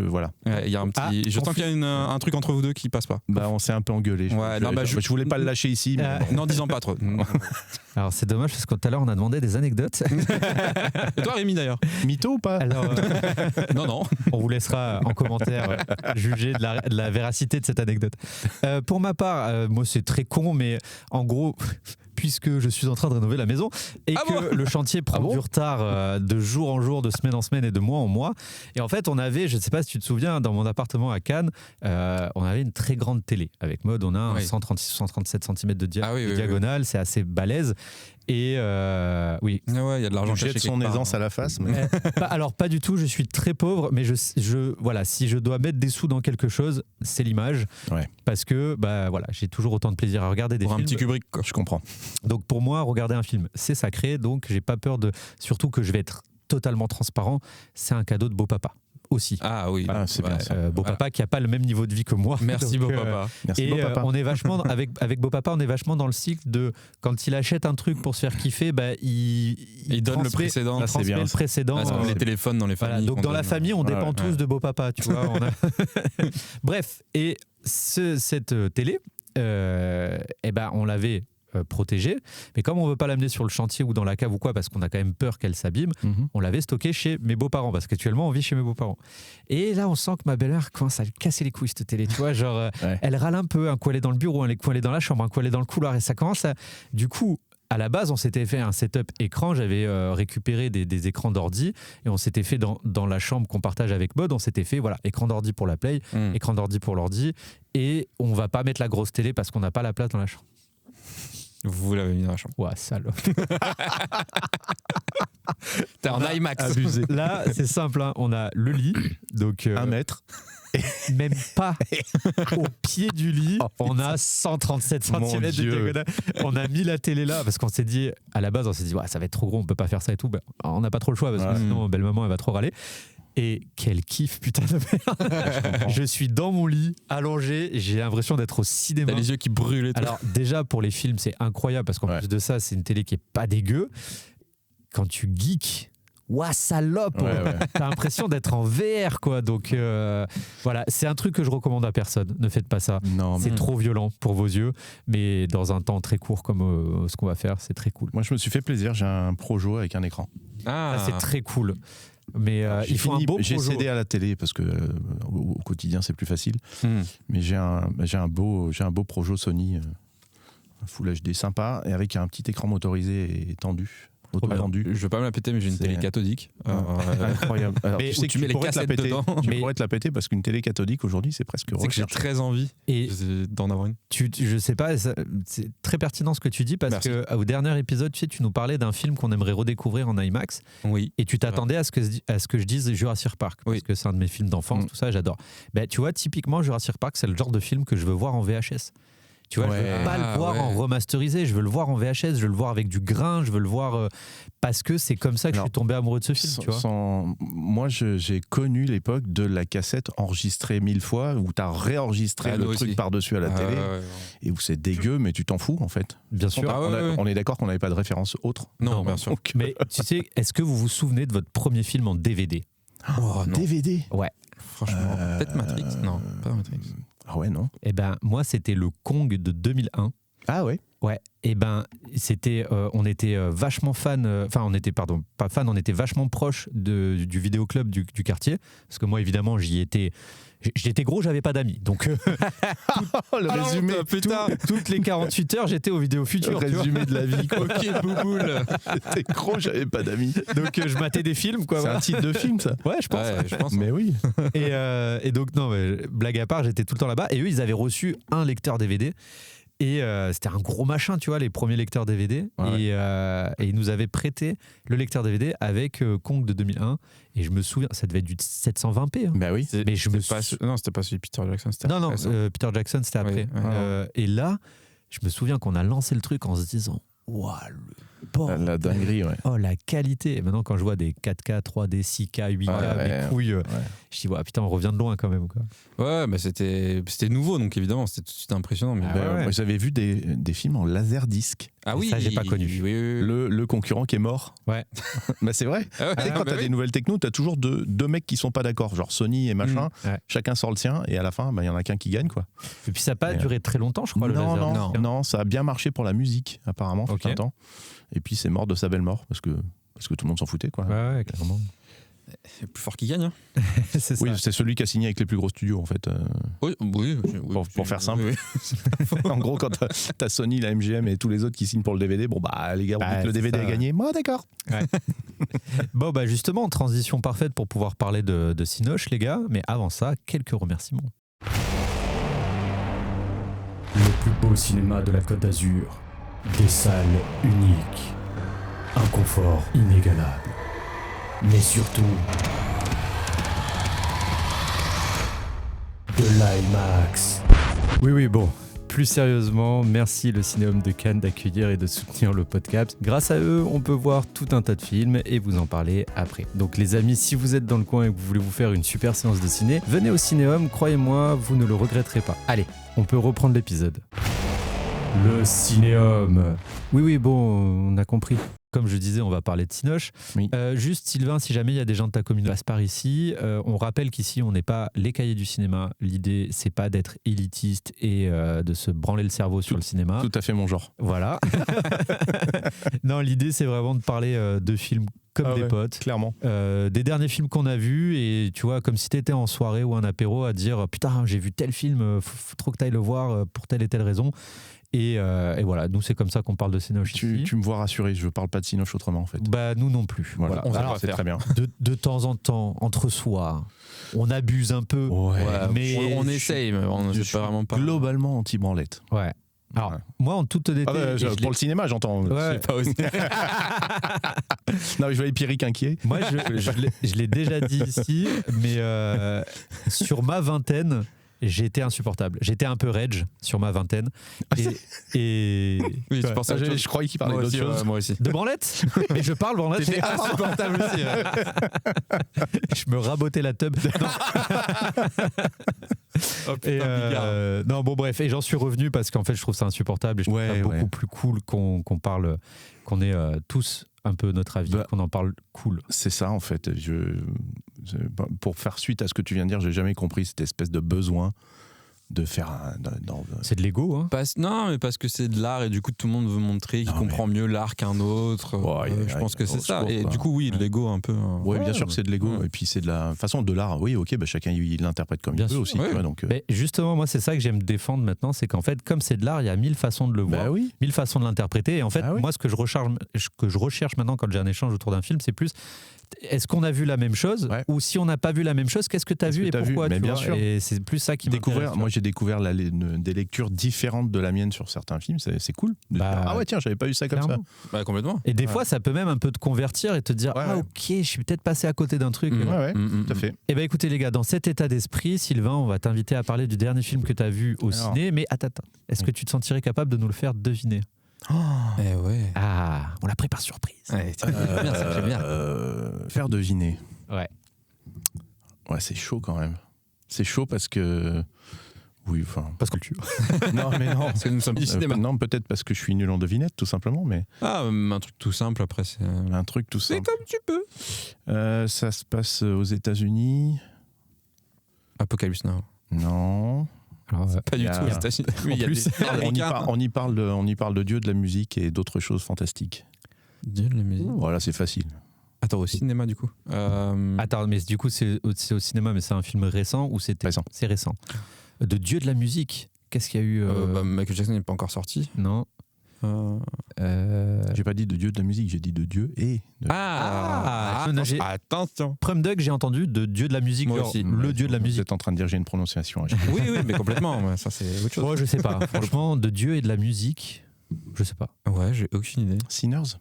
voilà. Ouais, il y a un petit. je sens qu'il y a un truc entre vous deux qui passe pas. Bah, on s'est un peu engueulé. Ouais, non, bah, je voulais pas le lâcher ici. Mais bon. N'en disant pas trop. Alors c'est dommage parce que tout à l'heure on a demandé des anecdotes. Et toi, Rémi, d'ailleurs? Mytho ou pas? Alors Non. on vous laissera en commentaire juger de la véracité de cette anecdote. Pour ma part, moi c'est très con, mais en gros, puisque je suis en train de rénover la maison et Ah que bon le chantier prend du retard de jour en jour, de semaine en semaine et de mois en mois. Et en fait, on avait, je ne sais pas si tu te souviens, dans mon appartement à Cannes, on avait une très grande télé. Avec Mode, on a un Oui. 136-137 cm de Ah oui, oui, diagonale, c'est assez balèze. Et oui. Ah ouais, il y a de l'argent Tu jettes caché son quelque part, aisance hein. à la face. Mais... Alors pas du tout, je suis très pauvre, mais voilà, si je dois mettre des sous dans quelque chose, c'est l'image. Ouais. Parce que voilà, j'ai toujours autant de plaisir à regarder des Pour un films. petit Kubrick, quoi. Je comprends. Donc pour moi, regarder un film, c'est sacré, donc j'ai pas peur surtout que je vais être totalement transparent, c'est un cadeau de beau papa aussi. Ah oui. Ah, c'est bien ça. Beau Voilà. papa qui a pas le même niveau de vie que moi. Merci, Donc, beau papa. Merci, Et beau papa. on est vachement avec Beau Papa, on est vachement dans le cycle de quand il achète un truc pour se faire kiffer, il donne le transmet- précédent. il Ça, c'est transmet bien, le ça. précédent. Ah, c'est comme les téléphones dans les Voilà, familles. donc qu'on dans la donne. famille, on dépend ouais. tous de Beau Papa, tu vois. Bref, et cette télé, on l'avait protégée, mais comme on veut pas l'amener sur le chantier ou dans la cave ou quoi, parce qu'on a quand même peur qu'elle s'abîme, Mhm. on l'avait stockée chez mes beaux-parents, parce qu'actuellement on vit chez mes beaux-parents. Et là, on sent que ma belle-mère commence à lui casser les couilles, cette télé, tu vois, genre, Ouais. elle râle un peu, un coup elle est dans le bureau, un coup elle est dans la chambre, un coup elle est dans le couloir, et ça commence à... Du coup, à la base, on s'était fait un setup écran, j'avais récupéré des écrans d'ordi, et on s'était fait dans la chambre qu'on partage avec Mode, on s'était fait, voilà, écran d'ordi pour la Play, écran d'ordi pour l'ordi, et on va pas mettre la grosse télé parce qu'on n'a pas la place dans la chambre. Vous l'avez mis dans la chambre. Ouah, salope. T'es en IMAX. Abusé. Là, c'est simple, hein, on a le lit, donc 1 mètre. même pas au pied du lit, on a 137 Mon cm de Dieu. diagonale. On a mis la télé là parce qu'on s'est dit, à la base, on s'est dit, ouais, ça va être trop gros, on peut pas faire ça et tout. Ben, on n'a pas trop le choix parce que Ouais. sinon, belle maman, elle va trop râler. Et quel kiff, putain de merde. Je suis dans mon lit, allongé, j'ai l'impression d'être au cinéma. T'as les yeux qui brûlent et tout. Alors déjà pour les films c'est incroyable parce qu'en Ouais. plus de ça c'est une télé qui est pas dégueu. Quand tu geeks, ouah salope, Ouais, ouais. t'as l'impression d'être en VR quoi. Donc voilà, c'est un truc que je recommande à personne. Ne faites pas ça. Non, mais C'est trop violent pour vos yeux, mais dans un temps très court comme ce qu'on va faire, c'est très cool. moi je me suis fait plaisir. J'ai un Projo avec un écran. Ah, Ça, c'est très cool. Mais il faut un beau J'ai projo. cédé à la télé parce que au quotidien c'est plus facile. Mais j'ai un beau projo Sony Full HD sympa et avec un petit écran motorisé et tendu. Auto-tendu. Je veux pas me la péter, mais j'ai une télé cathodique. Incroyable. Alors, Mais tu sais où tu que mets les pourrais te la cassettes péter. dedans. Tu pourrais te la péter parce qu'une télé cathodique aujourd'hui c'est presque C'est que j'ai recherché. très envie Et d'en avoir une. je sais pas, c'est très pertinent ce que tu dis parce Merci. que au dernier épisode, tu sais, tu nous parlais d'un film qu'on aimerait redécouvrir en IMAX Oui. et tu t'attendais à ce que je dise Jurassic Park parce Oui. que c'est un de mes films d'enfance, tout ça, j'adore. Ben, tu vois, typiquement Jurassic Park, c'est le genre de film que je veux voir en VHS. Tu vois, je veux pas le voir en remasterisé, je veux le voir en VHS, je veux le voir avec du grain, je veux le voir parce que c'est comme ça que je suis tombé amoureux de ce film, tu vois. Moi, j'ai connu l'époque de la cassette enregistrée 1000 fois, où tu as réenregistré le truc par-dessus à la télé, et où c'est dégueu, mais tu t'en fous en fait. Bien sûr. On est d'accord qu'on n'avait pas de référence autre. Non, bien sûr. Mais tu sais, est-ce que vous vous souvenez de votre premier film en DVD? Oh, non. DVD. Ouais. Franchement, peut-être Matrix. Non, pas Matrix. Ah ouais, non. Eh ben, moi, c'était le Kong de 2001. Ah ouais. Ouais, et ben c'était, on était vachement fan, enfin on était pas fan, on était vachement proche du vidéoclub du quartier, parce que moi évidemment j'étais gros, j'avais pas d'amis, donc le résumé, toutes les 48 heures j'étais au Vidéo Futur. Le résumé de la vie. Quoi. Ok, bouboule. J'étais gros, j'avais pas d'amis. Donc je matais des films quoi. C'est un titre de film ça. Ouais, je pense. Ouais, je pense. Mais oui. Et donc non, mais, blague à part, j'étais tout le temps là-bas, et eux ils avaient reçu un lecteur DVD. Et c'était un gros machin, tu vois, les premiers lecteurs DVD. Ouais. Et ils nous avaient prêté le lecteur DVD avec Kong de 2001. Et je me souviens, ça devait être du 720p. Hein. Bah oui. Mais je me Non, c'était pas celui de Peter Jackson. C'était Non, après, ça. Peter Jackson, c'était après. Oui, Et là, je me souviens qu'on a lancé le truc en se disant waouh, le bordel. La dinguerie, ouais. Oh, la qualité. Et maintenant, quand je vois des 4K, 3D, 6K, 8K, mes couilles, je dis, ouais, putain, on revient de loin quand même. Quoi. Ouais, mais c'était nouveau, donc évidemment, c'était tout de suite impressionnant. Mais Moi, j'avais vu des films en laserdisc. Ah oui, ça, j'ai pas connu. Oui. Le concurrent qui est mort. Ouais. Bah, c'est vrai. Ah ouais, Tu sais, quand t'as des nouvelles techno, t'as toujours deux mecs qui sont pas d'accord, genre Sony et machin. Ouais. Chacun sort le sien, et à la fin, il y en a qu'un qui gagne, quoi. Et puis ça n'a pas duré très longtemps, je crois, le laser. Non, ça a bien marché pour la musique, apparemment, tout un temps. Et puis c'est mort de sa belle mort, parce que tout le monde s'en foutait, quoi. Ouais, clairement. C'est le plus fort qui gagne. Hein. C'est ça. Oui, c'est celui qui a signé avec les plus gros studios, en fait. Oui, Pour faire simple. Oui. En gros, quand t'as Sony, la MGM et tous les autres qui signent pour le DVD, bon bah les gars, on dit que le DVD a gagné. Moi, d'accord. Ouais. Bon, bah justement, transition parfaite pour pouvoir parler de Cinoche, les gars. Mais avant ça, quelques remerciements. Le plus beau cinéma de la Côte d'Azur. Des salles uniques. Un confort inégalable. Mais surtout, de l'IMAX. Oui, bon. Plus sérieusement, merci le Cinéum de Cannes d'accueillir et de soutenir le podcast. Grâce à eux, on peut voir tout un tas de films et vous en parler après. Donc les amis, si vous êtes dans le coin et que vous voulez vous faire une super séance de ciné, venez au Cinéum, croyez-moi, vous ne le regretterez pas. Allez, on peut reprendre l'épisode. Le Cinéum. Oui, bon, on a compris. Comme je disais, on va parler de Cinoche. Oui. Juste, Sylvain, si jamais il y a des gens de ta communauté qui passent par ici, on rappelle qu'ici, on n'est pas les cahiers du cinéma. L'idée, c'est pas d'être élitiste et de se branler le cerveau sur le cinéma. Tout à fait mon genre. Voilà. Non, l'idée, c'est vraiment de parler de films comme des potes. Clairement. Des derniers films qu'on a vus, et tu vois, comme si tu étais en soirée ou un apéro à dire putain, j'ai vu tel film, faut trop que tu ailles le voir pour telle et telle raison. Et voilà, nous c'est comme ça qu'on parle de Cinoche ici. Tu me vois rassuré, je parle pas de Cinoche autrement en fait. Bah nous non plus. Voilà. Alors, c'est très bien. de temps en temps, entre soi, on abuse un peu. Mais on essaye, mais on ne fait pas vraiment pas. Globalement anti-branlette. Ouais. Alors, moi en toute honnêteté... pour le cinéma, j'entends. Ouais. C'est pas aussi. Non, mais je voyais Pierrick inquiet. Moi, je l'ai déjà dit ici, mais sur ma vingtaine... J'étais insupportable. J'étais un peu rage sur ma vingtaine. Et... Oui, c'est pour ça que je croyais qu'il parlait d'autre chose. Moi aussi. De branlette. Mais je parle branlette. C'était insupportable aussi. Je me rabotais la tub. Oh, putain, non, bon, bref. Et j'en suis revenu parce qu'en fait, je trouve ça insupportable. Et je trouve ça beaucoup plus cool qu'on parle, qu'on ait tous un peu notre avis, qu'on en parle cool. C'est ça, en fait. Pour faire suite à ce que tu viens de dire, j'ai jamais compris cette espèce de besoin de faire C'est de l'ego, hein. Non, mais parce que c'est de l'art et du coup tout le monde veut montrer qu'il comprend mieux l'art qu'un autre. Je pense que c'est ça. Et du coup, oui, de l'ego un peu. Oui, bien sûr que c'est de l'ego. Et puis c'est de la façon de l'art. Oui, ok, chacun il l'interprète comme il veut aussi. Tu vois, donc, mais justement, moi, c'est ça que j'aime défendre maintenant, c'est qu'en fait, comme c'est de l'art, il y a 1000 façons de le voir, 1000 façons de l'interpréter. Et en fait, moi, ce que je recherche maintenant quand j'ai un échange autour d'un film, c'est plus est-ce qu'on a vu la même chose ou si on n'a pas vu la même chose, qu'est-ce que tu as vu et pourquoi mais bien vois sûr. Et c'est plus ça qui m'intéresse. Moi, j'ai découvert des lectures différentes de la mienne sur certains films. C'est cool. Ah ouais, tiens, j'avais pas vu ça comme ça. Bah, complètement. Et des fois, ça peut même un peu te convertir et te dire ok, je suis peut-être passé à côté d'un truc. Tout à fait. Et ben écoutez les gars, dans cet état d'esprit, Sylvain, on va t'inviter à parler du dernier film que tu as vu au ciné. Mais attends, est-ce que tu te sentirais capable de nous le faire deviner? Eh ouais. Ah, on l'a pris par surprise. Ouais, j'aime bien. Faire deviner. Ouais, c'est chaud quand même. C'est chaud parce que. Oui, enfin. parce que tu. Non, mais non. Parce que nous sommes du cinéma. Non, peut-être parce que je suis nul en devinette, tout simplement. Mais un truc tout simple après. C'est un truc tout simple. comme tu peux. Ça se passe aux États-Unis. Apocalypse Now. Non. Alors, Pas du tout aux États-Unis. En plus, on y parle de Dieu, de la musique et d'autres choses fantastiques. Dieu de la musique. Voilà, c'est facile. Attends, au cinéma du coup. Attends, mais du coup, c'est au cinéma, mais c'est un film récent ou c'était Récent. C'est récent. De Dieu de la musique. Qu'est-ce qu'il y a eu Michael Jackson n'est pas encore sorti. Non. J'ai pas dit de Dieu de la musique, j'ai dit de Dieu et. Attention. Prum Dug, j'ai entendu de Dieu de la musique, Moi genre aussi. le Dieu de la Vous musique. êtes en train de dire j'ai une prononciation. Oui, mais complètement. Ouais, ça, c'est autre chose. Moi, je sais pas. Franchement, de Dieu et de la musique, je sais pas. Ouais, j'ai aucune idée. Sinners.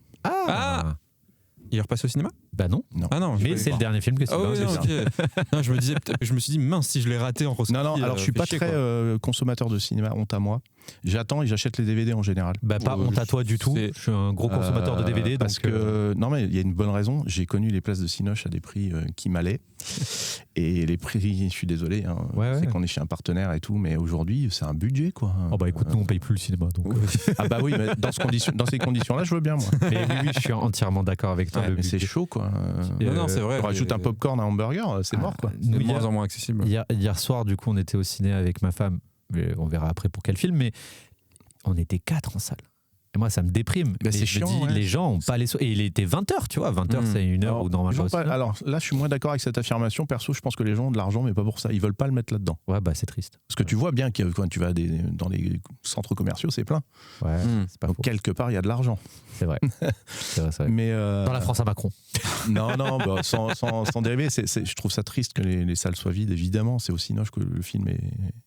Il est repassé au cinéma? Bah non. Ah non. Mais c'est le dernier film que c'est. Non, je me suis dit mince si je l'ai raté en ressortie. Non, alors je suis pas très consommateur de cinéma, honte à moi. J'attends et j'achète les DVD en général. Bah pas honte à toi du tout. Je suis un gros consommateur de DVD. Parce donc, que non mais il y a une bonne raison. J'ai connu les places de Cinoche à des prix qui m'allaient. Et les prix, je suis désolé, hein, c'est qu'on est chez un partenaire et tout, mais aujourd'hui c'est un budget quoi. Oh bah écoute, nous on paye plus le cinéma donc. Ah bah oui, mais dans ces conditions-là, je veux bien moi. Mais oui, je suis entièrement d'accord avec toi. Mais c'est chaud quoi. Non, c'est vrai. Tu rajoutes un popcorn à hamburger, c'est mort quoi. C'est de moins en moins accessible. Hier soir, du coup, on était au ciné avec ma femme. On verra après pour quel film, mais on était 4 en salle. Et moi, ça me déprime. Bah, c'est chiant. Les gens ont pas les Et il était 20h, tu vois. 20h, c'est une heure où normalement. Alors là, je suis moins d'accord avec cette affirmation. Perso, je pense que les gens ont de l'argent, mais pas pour ça. Ils veulent pas le mettre là-dedans. Ouais, bah c'est triste. Parce que tu vois bien que quand tu vas dans les centres commerciaux, c'est plein. Ouais, c'est pas Donc faux. quelque part, il y a de l'argent. C'est vrai. C'est vrai. Mais dans la France à Macron. Non, bah, sans dériver, je trouve ça triste que les salles soient vides. Évidemment, c'est aussi noche que le film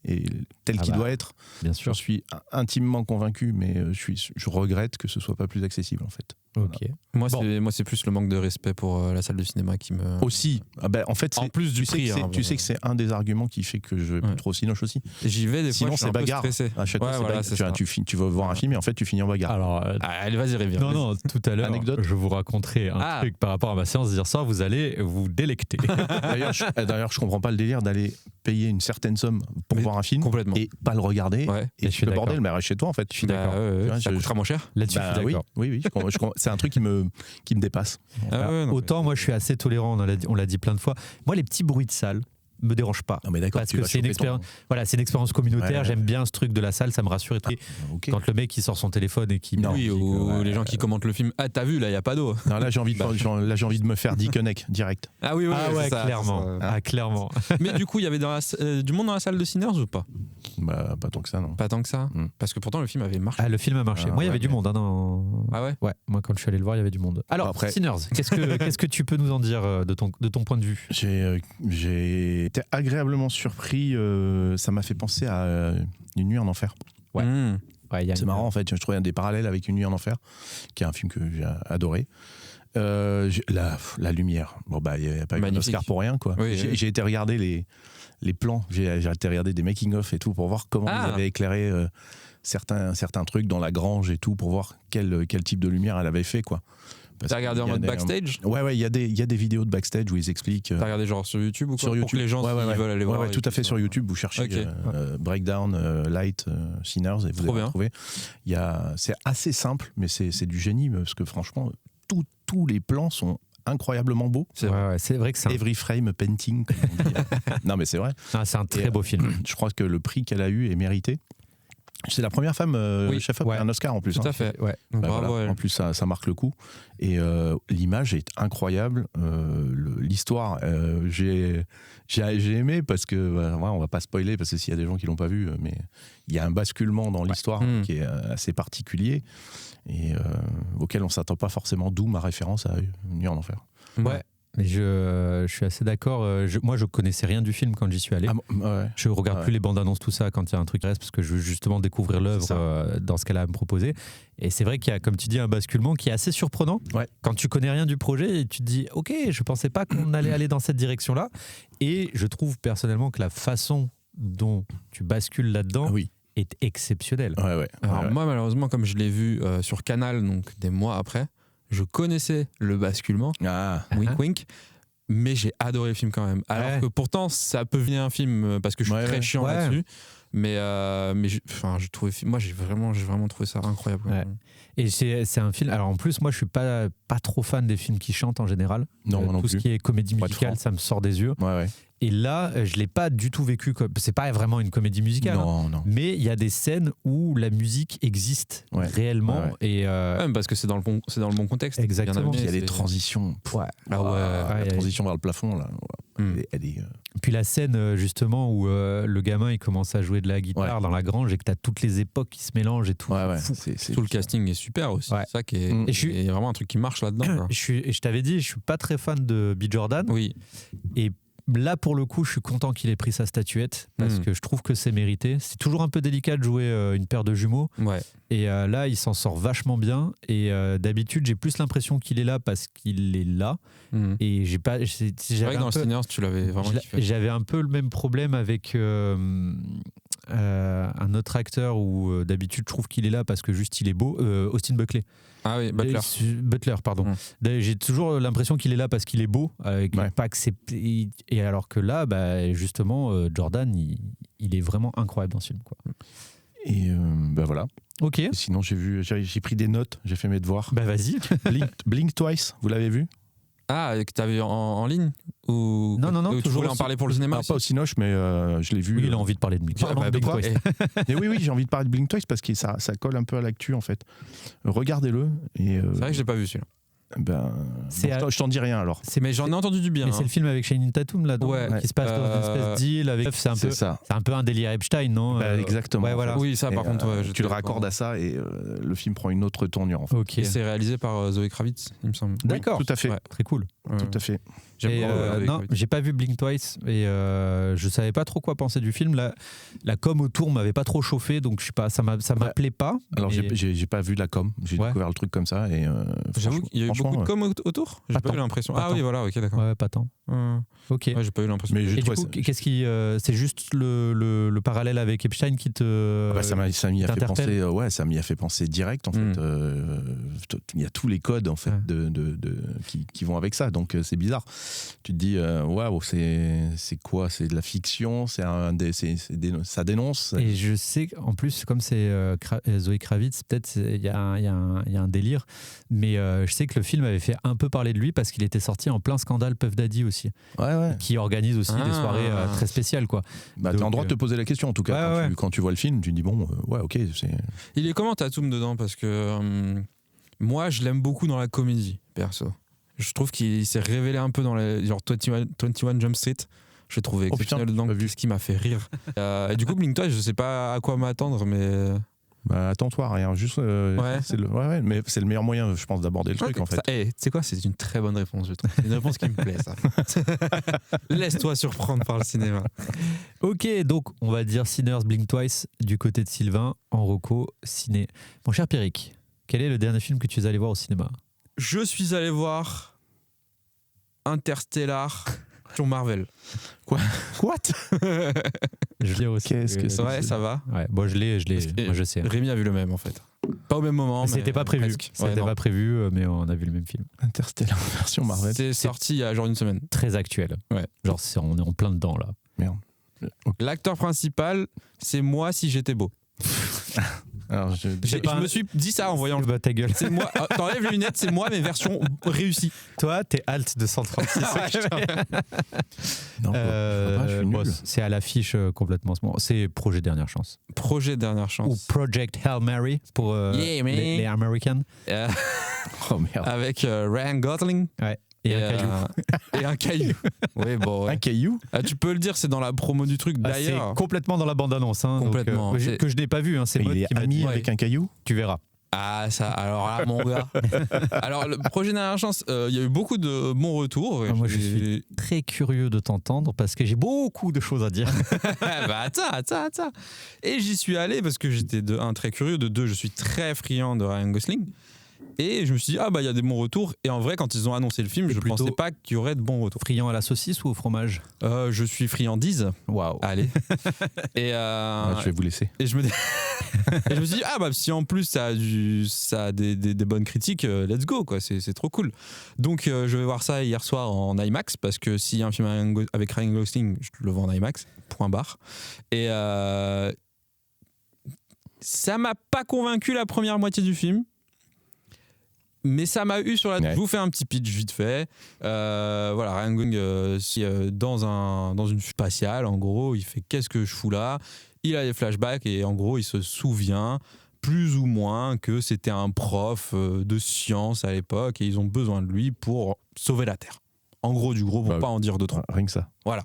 est tel qu'il doit être. Bien sûr. J'en suis intimement convaincu, mais je regrette que ce soit pas plus accessible en fait. Ok. Voilà. Moi, c'est plus le manque de respect pour la salle de cinéma qui me. Aussi. En fait, en plus du prix. Tu sais que c'est un des arguments qui fait que je vais plus trop au Cinoche aussi. J'y vais des fois. Sinon, c'est bagarre. Stressé. À chaque fois, c'est bagarre. Tu vas voir un film et en fait, tu finis en bagarre. Alors, allez, vas-y, Rémi. Non, tout à l'heure, Anecdote. je vous raconterai un truc par rapport à ma séance d'hier soir. Vous allez vous délecter. D'ailleurs, je comprends pas le délire d'aller payer une certaine somme pour voir un film et pas le regarder. Ouais. Et tu fais le bordel, mais reste chez toi en fait. Je suis d'accord. Ça coûtera moins cher. Là-dessus, je suis d'accord. Oui. C'est un truc qui me dépasse. Autant moi, je suis assez tolérant. On l'a dit plein de fois. Moi, les petits bruits de salle me dérange pas. Non mais d'accord, parce que c'est une expérience. Voilà, c'est une expérience communautaire. Ouais. J'aime bien ce truc de la salle, ça me rassure. Okay. Quand le mec il sort son téléphone et qui ou les gens qui commentent le film. Ah t'as vu là, il y a pas d'eau. Non là j'ai envie de me faire Dickeneck direct. Ah oui, ça, clairement. Ah clairement. Mais du coup il y avait du monde dans la salle de Sinners ou pas? Bah pas tant que ça non. Pas tant que ça. Parce que pourtant le film avait marché. Ah le film a marché. Moi il y avait du monde. Ah ouais. Ouais. Moi quand je suis allé le voir il y avait du monde. Alors après Sinners, qu'est-ce que tu peux nous en dire de ton point de vue? J'ai été agréablement surpris, ça m'a fait penser à Une nuit en enfer. Ouais. C'est marrant en fait, je trouvais des parallèles avec Une nuit en enfer, qui est un film que j'ai adoré. La lumière, il n'y a pas eu d'Oscar pour rien quoi. Oui, j'ai été regarder les plans, j'ai été regarder des making-of et tout pour voir comment ils avaient éclairé certains trucs dans la grange et tout, pour voir quel type de lumière elle avait fait quoi. T'as regardé en mode backstage? Ouais, il y a des vidéos de backstage où ils expliquent. T'as regardé genre sur YouTube ou quoi? Sur YouTube. Pour que les gens s'ils veulent aller voir. Ouais, tout à fait sur YouTube. Vous cherchez Breakdown Light Sinners et vous allez trouver. C'est assez simple, mais c'est du génie parce que franchement, tous les plans sont incroyablement beau. C'est vrai. Ouais, c'est vrai que c'est Every frame painting, comme on dit. Non, mais c'est vrai. c'est un très Et, beau film. Je crois que le prix qu'elle a eu est mérité. C'est la première femme chef-op Ouais. à un Oscar en plus. Tout hein. à fait. Ouais. Donc, Bah, bravo. voilà. à elle. En plus, ça marque le coup. Et l'image est incroyable. L'histoire, j'ai aimé parce que, ouais, on va pas spoiler parce que s'il y a des gens qui l'ont pas vu, mais il y a un basculement dans l'histoire qui est assez particulier et auquel on s'attend pas forcément, d'où ma référence à Nuit en enfer. Ouais. Mais je suis assez d'accord. Moi, je connaissais rien du film quand j'y suis allé. Ah, ouais. Je regarde Ouais. plus les bandes annonces, tout ça, quand il y a un truc qui reste, parce que je veux justement découvrir C'est l'œuvre ça. dans ce qu'elle a à me proposer. Et c'est vrai qu'il y a, comme tu dis, un basculement qui est assez surprenant. Ouais. Quand tu connais rien du projet, et tu te dis, ok, je pensais pas qu'on allait aller dans cette direction-là. Et je trouve personnellement que la façon dont tu bascules là-dedans Ah oui. est exceptionnelle. Ouais. Alors Ouais. moi, malheureusement, comme je l'ai vu sur Canal, donc des mois après, je connaissais le basculement, Ah, wink wink, mais j'ai adoré le film quand même. Alors Ouais. que pourtant, ça peut venir un film parce que je suis Ouais, très ouais. chiant Ouais. là-dessus. Mais je trouvais, moi j'ai vraiment trouvé ça incroyable. Ouais. Et c'est un film. Alors en plus, moi, je suis pas trop fan des films qui chantent en général. non, moi non Tout ce plus. qui est comédie Pour être musicale, franc. ça me sort des yeux. Ouais. Et là, je l'ai pas du tout vécu comme. C'est pas vraiment une comédie musicale. hein. Non. Mais il y a des scènes où la musique existe Ouais. réellement. Ouais. Et Ouais, parce que c'est dans le bon contexte. Exactement. Bien Il y a amené, des transitions. ouais. Ah ouais. La transition vers le plafond, là. Hmm. Elle est, Puis la scène justement où le gamin il commence à jouer de la guitare dans la grange et que tu as toutes les époques qui se mélangent et tout. ouais. Fou. C'est Tout le casting est super aussi. Ouais. C'est ça qui est, Mm. Et je suis- est vraiment un truc qui marche là-dedans. quoi. Je t'avais dit, je suis pas très fan de B. Jordan. Oui. Et là, pour le coup, je suis content qu'il ait pris sa statuette parce que je trouve que c'est mérité. C'est toujours un peu délicat de jouer une paire de jumeaux. Ouais. Et là, il s'en sort vachement bien. Et d'habitude, j'ai plus l'impression qu'il est là parce qu'il est là. Mm. Et j'ai pas. C'est vrai que dans le Sinners, tu l'avais vraiment kiffé. J'avais un peu le même problème avec un autre acteur où d'habitude, je trouve qu'il est là parce que juste il est beau. Austin Butler. Ah oui, Butler. Butler, pardon. J'ai toujours l'impression qu'il est là parce qu'il est beau, pas accepté. Et alors que là, justement, Jordan, il est vraiment incroyable dans ce film. Quoi. Et voilà. Ok. Et sinon, j'ai pris des notes, j'ai fait mes devoirs. Bah vas-y. Blink Twice, vous l'avez vu? Ah, que t'avais en ligne ou Non, ou tu toujours voulais en aussi. parler pour le cinéma Non, aussi pas au Cinoche, mais je l'ai vu. Oui, il a envie de parler de Blink. Ah, bah, Blink quoi Twice. Mais oui, j'ai envie de parler de Blink Twice parce que ça colle un peu à l'actu en fait. Regardez-le. Et, C'est vrai que je l'ai pas vu celui-là. je t'en dis rien alors. Mais j'en ai entendu du bien. Mais hein. c'est le film avec Channing Tatum là, Ouais. qui se passe dans une espèce de deal avec. C'est un peu un délire Epstein, non Exactement. Ouais, voilà. Oui, ça par Et, contre, ouais, tu le raccordes à ça et le film prend une autre tournure en fait. Ok. Et c'est réalisé par Zoé Kravitz, il me semble. D'accord. Oui, tout à fait. Ouais. Très cool. Tout à fait. J'aime Et, beaucoup, Zoé non, Kravitz. j'ai pas vu Blink Twice et je savais pas trop quoi penser du film. La com autour m'avait pas trop chauffé, donc je sais pas, ça m'appelait pas. Alors mais- j'ai pas vu la com, j'ai Ouais. découvert le truc comme ça et J'avoue qu'il y a eu beaucoup de com autour. J'ai pas pas eu tant. l'impression. Pas Ah oui, tant. voilà, ok, d'accord. Ouais, pas tant. Ok. Ouais, j'ai pas eu l'impression. mais j'ai Et du trouvé coup, ça- qu'est-ce qui, c'est juste le parallèle avec Epstein qui te. ça m'y a fait t'interpelle. penser, ça m'y a fait penser direct en fait. Il y a tous les codes en fait qui vont avec ça, donc c'est bizarre. Tu te dis waouh, c'est quoi? C'est de la fiction? Ça dénonce? Et je sais qu'en plus, comme c'est Zoé Kravitz, peut-être il y a un délire, mais je sais que le film avait fait un peu parler de lui parce qu'il était sorti en plein scandale Puff Daddy aussi, Ouais. qui organise aussi des soirées très spéciales quoi. Bah, t'as Donc, le droit de te poser la question en tout cas. ouais. Quand tu vois le film, tu te dis bon, ouais, ok, c'est. Il est comment Tatum dedans? Parce que moi, je l'aime beaucoup dans la comédie, perso. Je trouve qu'il s'est révélé un peu dans les genre 21 Jump Street. Je l'ai trouvé exceptionnel dedans, ce qui m'a fait rire. Et du coup, Blink Twice, je sais pas à quoi m'attendre, mais. Bah, attends-toi, rien. Juste, ouais, mais c'est le meilleur moyen, je pense, d'aborder le truc en fait. Tu sais quoi, c'est une très bonne réponse, je trouve. C'est une réponse qui me plaît, ça. Laisse-toi surprendre par le cinéma. Ok, donc on va dire Sinners, Blink Twice du côté de Sylvain, en reco ciné. Mon cher Pierrick, quel est le dernier film que tu es allé voir au cinéma? Je suis allé voir Interstellar sur Marvel. Quoi? Je l'ai aussi. Qu'est-ce que c'est? Ouais, ça va. Ouais, bon, je l'ai. Parce que Moi, je sais. Rémi a vu le même en fait. Pas au même moment. C'était mais pas prévu. presque. C'était Ouais, non. pas prévu, mais on a vu le même film. Interstellar version Marvel. C'est sorti il y a genre une semaine. Très actuel. Ouais. Genre, on est en plein dedans là. Merde. L'acteur principal, c'est moi si j'étais beau. Alors, Je me suis dit ça en voyant le. Bah, ta gueule. C'est moi. T'enlèves les lunettes, c'est moi, mais version réussie. Toi, t'es alt de 136. non, je suis nul. C'est à l'affiche complètement. C'est Projet Dernière Chance. Projet Dernière Ou Chance. Project Hail Mary pour Yeah, man. les Americans. Oh merde. Avec Ryan Gosling. Ouais. Et un caillou. Et un caillou. Oui, bon. Ouais. Un caillou. Tu peux le dire, c'est dans la promo du truc. D'ailleurs. C'est complètement dans la bande-annonce. Hein, Complètement. Donc, C'est- que je n'ai pas vu. Hein, c'est Mais moi il est qui m'a ami dit. avec un caillou. Tu verras. Ah, ça, alors là, mon gars. Alors, le projet Dernière Chance, il y a eu beaucoup de bons retours. Moi, je suis très curieux de t'entendre parce que j'ai beaucoup de choses à dire. Bah, attends. Et j'y suis allé parce que j'étais de un, très curieux, de deux, je suis très friand de Ryan Gosling. Et je me suis dit, il y a des bons retours. Et en vrai, quand ils ont annoncé le film, Et je plutôt- pensais pas qu'il y aurait de bons retours. Friand à la saucisse ou au fromage? Je suis friandise. Waouh. Allez. Et, Je vais vous laisser. et je me dis, et je me suis dit, si en plus ça a des bonnes critiques, let's go, quoi. C'est trop cool. Donc, je vais voir ça hier soir en IMAX, parce que s'il y a un film avec Ryan Gosling, je le vois en IMAX, point barre. Et ça m'a pas convaincu la première moitié du film. Mais ça m'a eu sur la. Ouais. Je vous fais un petit pitch vite fait. Voilà, Ryan Gosling dans une spatiale, en gros, il fait qu'est-ce que je fous là. Il a des flashbacks et en gros, il se souvient plus ou moins que c'était un prof de sciences à l'époque et ils ont besoin de lui pour sauver la Terre. En gros, du gros, pour Bah, pas en dire de trop. Rien que ça. Voilà.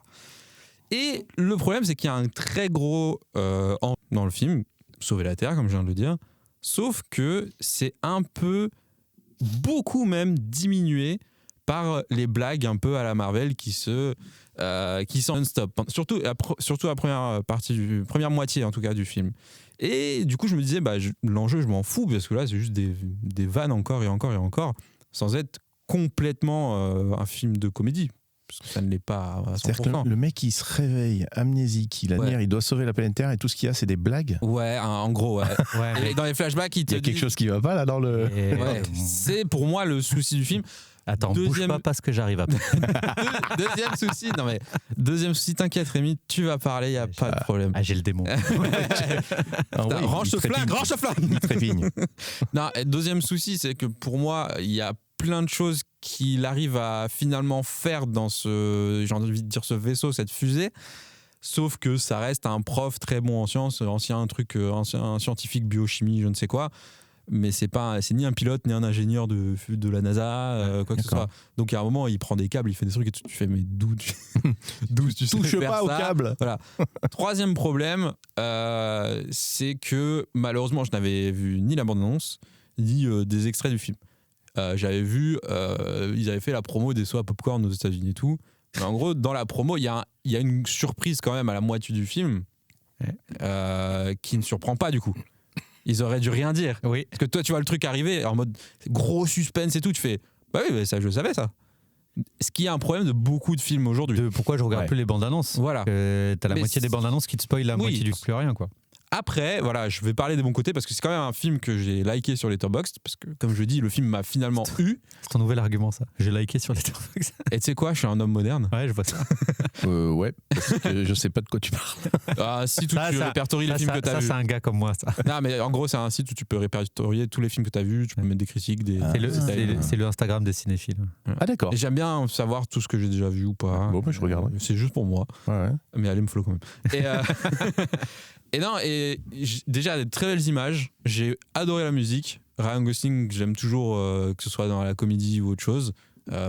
Et le problème, c'est qu'il y a un très gros dans le film, sauver la Terre, comme je viens de le dire. Sauf que c'est un peu, beaucoup même, diminué par les blagues un peu à la Marvel qui sont non-stop. Surtout la première moitié en tout cas du film. Et du coup, je me disais, l'enjeu, je m'en fous parce que là, c'est juste des vannes encore et encore et encore, sans être complètement un film de comédie. Parce que ça ne l'est pas à 100%. C'est-à-dire que le mec, il se réveille amnésique, il admire, il doit sauver la planète Terre et tout ce qu'il y a, c'est des blagues. Ouais, en gros, ouais. Ouais, Et dans les flashbacks, il Il te y a quelque dit- chose qui va pas là dans le. Ouais, c'est pour moi le souci du film. Attends, bouge Deuxième- pas parce que j'arrive après. Deuxième souci, t'inquiète Rémi, tu vas parler, il n'y a pas de problème. Ah, j'ai le démon. Ah oui, Range il ce flingue, trépigne. range ce flingue. Il trépigne. Non, et deuxième souci, c'est que pour moi, il y a plein de choses qu'il arrive à finalement faire dans j'ai envie de dire ce vaisseau, cette fusée. Sauf que ça reste un prof très bon en sciences, ancien scientifique biochimie, je ne sais quoi. Mais c'est ni un pilote ni un ingénieur de la NASA, quoi que ce d'accord. soit. Donc à un moment, il prend des câbles, il fait des trucs et tu fais mais d'où tu sais Touche faire pas au ça câble. Voilà. Troisième problème, c'est que malheureusement, je n'avais vu ni la bande-annonce ni des extraits du film. J'avais vu, ils avaient fait la promo des sauts à popcorn aux États-Unis et tout. Mais en gros, dans la promo, il y a une surprise quand même à la moitié du film qui ne surprend pas du coup. Ils auraient dû rien dire. Oui. Parce que toi, tu vois le truc arriver en mode gros suspense et tout, tu fais bah oui, ça je le savais ça. Ce qui est un problème de beaucoup de films aujourd'hui. Pourquoi je regarde Ouais. plus les bandes annonces? Voilà. T'as la Mais moitié des bandes annonces qui te spoilent la Oui. moitié du plus rien, quoi. Après, voilà, je vais parler des bons côtés parce que c'est quand même un film que j'ai liké sur Letterboxd parce que, comme je dis, le film m'a finalement eu. C'est ton nouvel argument, ça. J'ai liké sur Letterboxd. Et tu sais quoi, je suis un homme moderne. Ouais, je vois ça. Ouais, parce que je sais pas de quoi tu parles. Si tu répertories les films que tu as Ça, vus. c'est un gars comme moi, ça. Non, mais en gros, c'est un site où tu peux répertorier tous les films que tu as vus, tu peux mettre des critiques, des. C'est le Instagram des cinéphiles. Ah d'accord. Et j'aime bien savoir tout ce que j'ai déjà vu ou pas. Bon, bah, je regarderai. C'est juste pour moi. Ouais. Mais allez me follow quand même. Et, et non, déjà des très belles images. J'ai adoré la musique. Ryan Gosling, j'aime toujours que ce soit dans la comédie ou autre chose.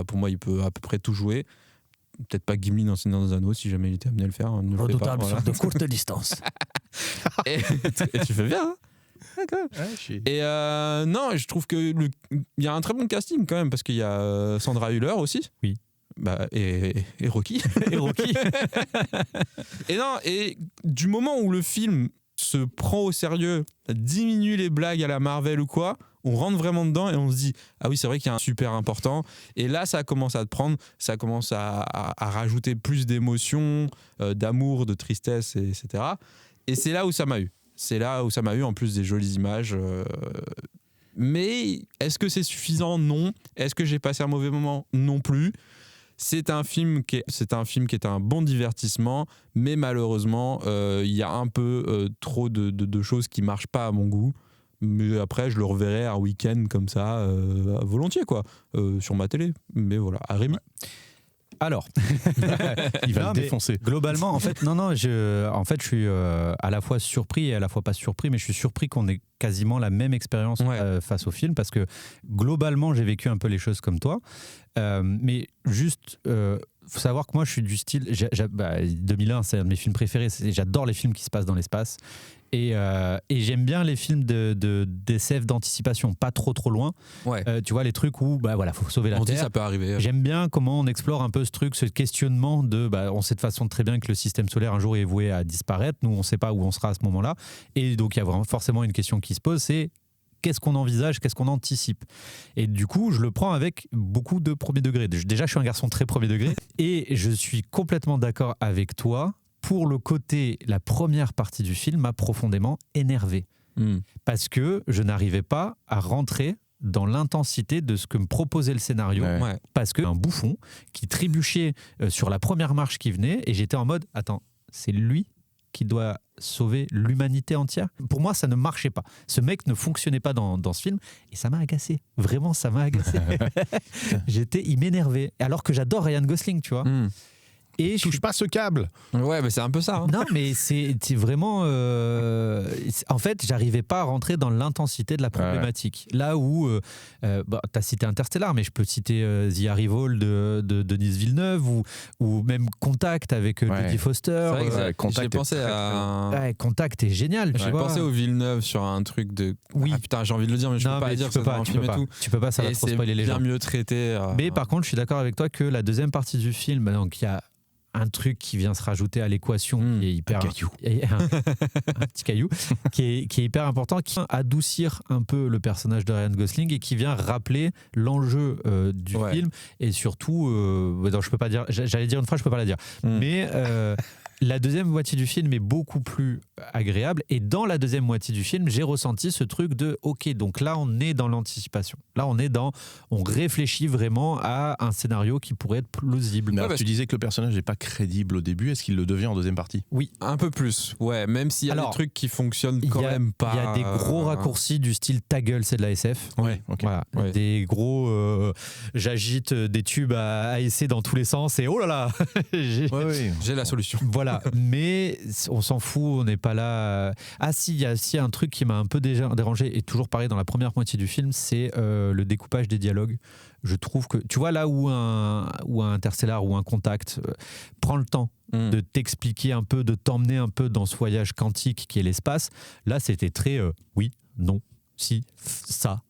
Pour moi, il peut à peu près tout jouer. Peut-être pas Gimli dans Seigneur des Anneaux, si jamais il était amené à le faire. Ne le fais pas, voilà. de courte distance. et tu fais bien, hein. Et non, je trouve que il y a un très bon casting quand même parce qu'il y a Sandra Hüller aussi. Oui. Et Rocky. Et Rocky. Et non, et du moment où le film se prend au sérieux, diminue les blagues à la Marvel ou quoi, on rentre vraiment dedans et on se dit ah oui, c'est vrai qu'il y a un super important. Et là, ça commence à te prendre, ça commence à rajouter plus d'émotions, d'amour, de tristesse, etc. Et c'est là où ça m'a eu. C'est là où ça m'a eu, en plus des jolies images. Mais est-ce que c'est suffisant? Non. Est-ce que j'ai passé un mauvais moment? Non plus. C'est un film qui est un bon divertissement, mais malheureusement, il y a un peu trop de choses qui marchent pas à mon goût. Mais après, je le reverrai un week-end comme ça, volontiers, quoi, sur ma télé. Mais voilà, à Rémi. Alors, Il va Non, le mais défoncer. globalement, en fait, je suis à la fois surpris et à la fois pas surpris, mais je suis surpris qu'on ait quasiment la même expérience face au film, parce que globalement, j'ai vécu un peu les choses comme toi. Mais juste, faut savoir que moi, je suis du style. 2001, c'est un de mes films préférés. J'adore les films qui se passent dans l'espace. Et j'aime bien les films d'SF d'anticipation, pas trop loin. Ouais. Tu vois, les trucs où faut sauver la On dit Terre. ça peut arriver. J'aime bien comment on explore un peu ce truc, ce questionnement de. On sait de façon très bien que le système solaire un jour est voué à disparaître. Nous, on ne sait pas où on sera à ce moment-là. Et donc, il y a vraiment forcément une question qui se pose, c'est qu'est-ce qu'on envisage, qu'est-ce qu'on anticipe. Et du coup, je le prends avec beaucoup de premier degré. Déjà, je suis un garçon très premier degré. Et je suis complètement d'accord avec toi. Pour le côté, la première partie du film m'a profondément énervé. Parce que je n'arrivais pas à rentrer dans l'intensité de ce que me proposait le scénario. Ouais. Parce qu'un bouffon qui trébuchait sur la première marche qui venait, et j'étais en mode, attends, c'est lui qui doit sauver l'humanité entière. Pour moi, ça ne marchait pas. Ce mec ne fonctionnait pas dans ce film, et ça m'a agacé. Vraiment, ça m'a agacé. Il m'énervait. Alors que j'adore Ryan Gosling, tu vois. Et je Touche pas ce câble. Ouais, mais c'est un peu ça. Hein. Non, mais c'est vraiment. En fait, j'arrivais pas à rentrer dans l'intensité de la problématique. Là où. T'as cité Interstellar, mais je peux citer The Arrival de Denis Villeneuve ou même Contact avec Jodie Foster. C'est vrai que Contact j'ai pensé à. Contact est génial. J'ai pensé au Villeneuve sur un truc de. Oui. Ah putain, j'ai envie de le dire, mais je peux pas le dire, tu peux pas, un tu film peux pas. et tout. Tu peux pas, ça va Et trop c'est spoiler les gens. bien mieux traité. Mais par contre, je suis d'accord avec toi que la deuxième partie du film, donc il y a un truc qui vient se rajouter à l'équation qui est hyper un caillou. un petit caillou qui est hyper important, qui vient adoucir un peu le personnage de Ryan Gosling et qui vient rappeler l'enjeu du film, et surtout non, je peux pas dire, j'allais dire une phrase, je peux pas la dire, mais la deuxième moitié du film est beaucoup plus agréable, et dans la deuxième moitié du film, j'ai ressenti ce truc de ok, donc là on est dans l'anticipation, là on réfléchit vraiment à un scénario qui pourrait être plausible. Mais alors, tu disais que le personnage n'est pas crédible au début, est-ce qu'il le devient en deuxième partie? Oui, un peu plus, ouais, même s'il y a des trucs qui fonctionnent quand même pas. Il y a des gros raccourcis du style ta gueule, c'est de la SF. Ouais, ok. Voilà, des gros j'agite des tubes à essayer dans tous les sens et oh là là j'ai la solution. Voilà, mais on s'en fout, on n'est pas là. Ah si, il y a un truc qui m'a un peu déjà dérangé, et toujours pareil dans la première moitié du film, c'est le découpage des dialogues. Je trouve que, tu vois, là où un Interstellar ou un Contact prend le temps de t'expliquer un peu, de t'emmener un peu dans ce voyage quantique qui est l'espace, là c'était très oui, non, si, ça.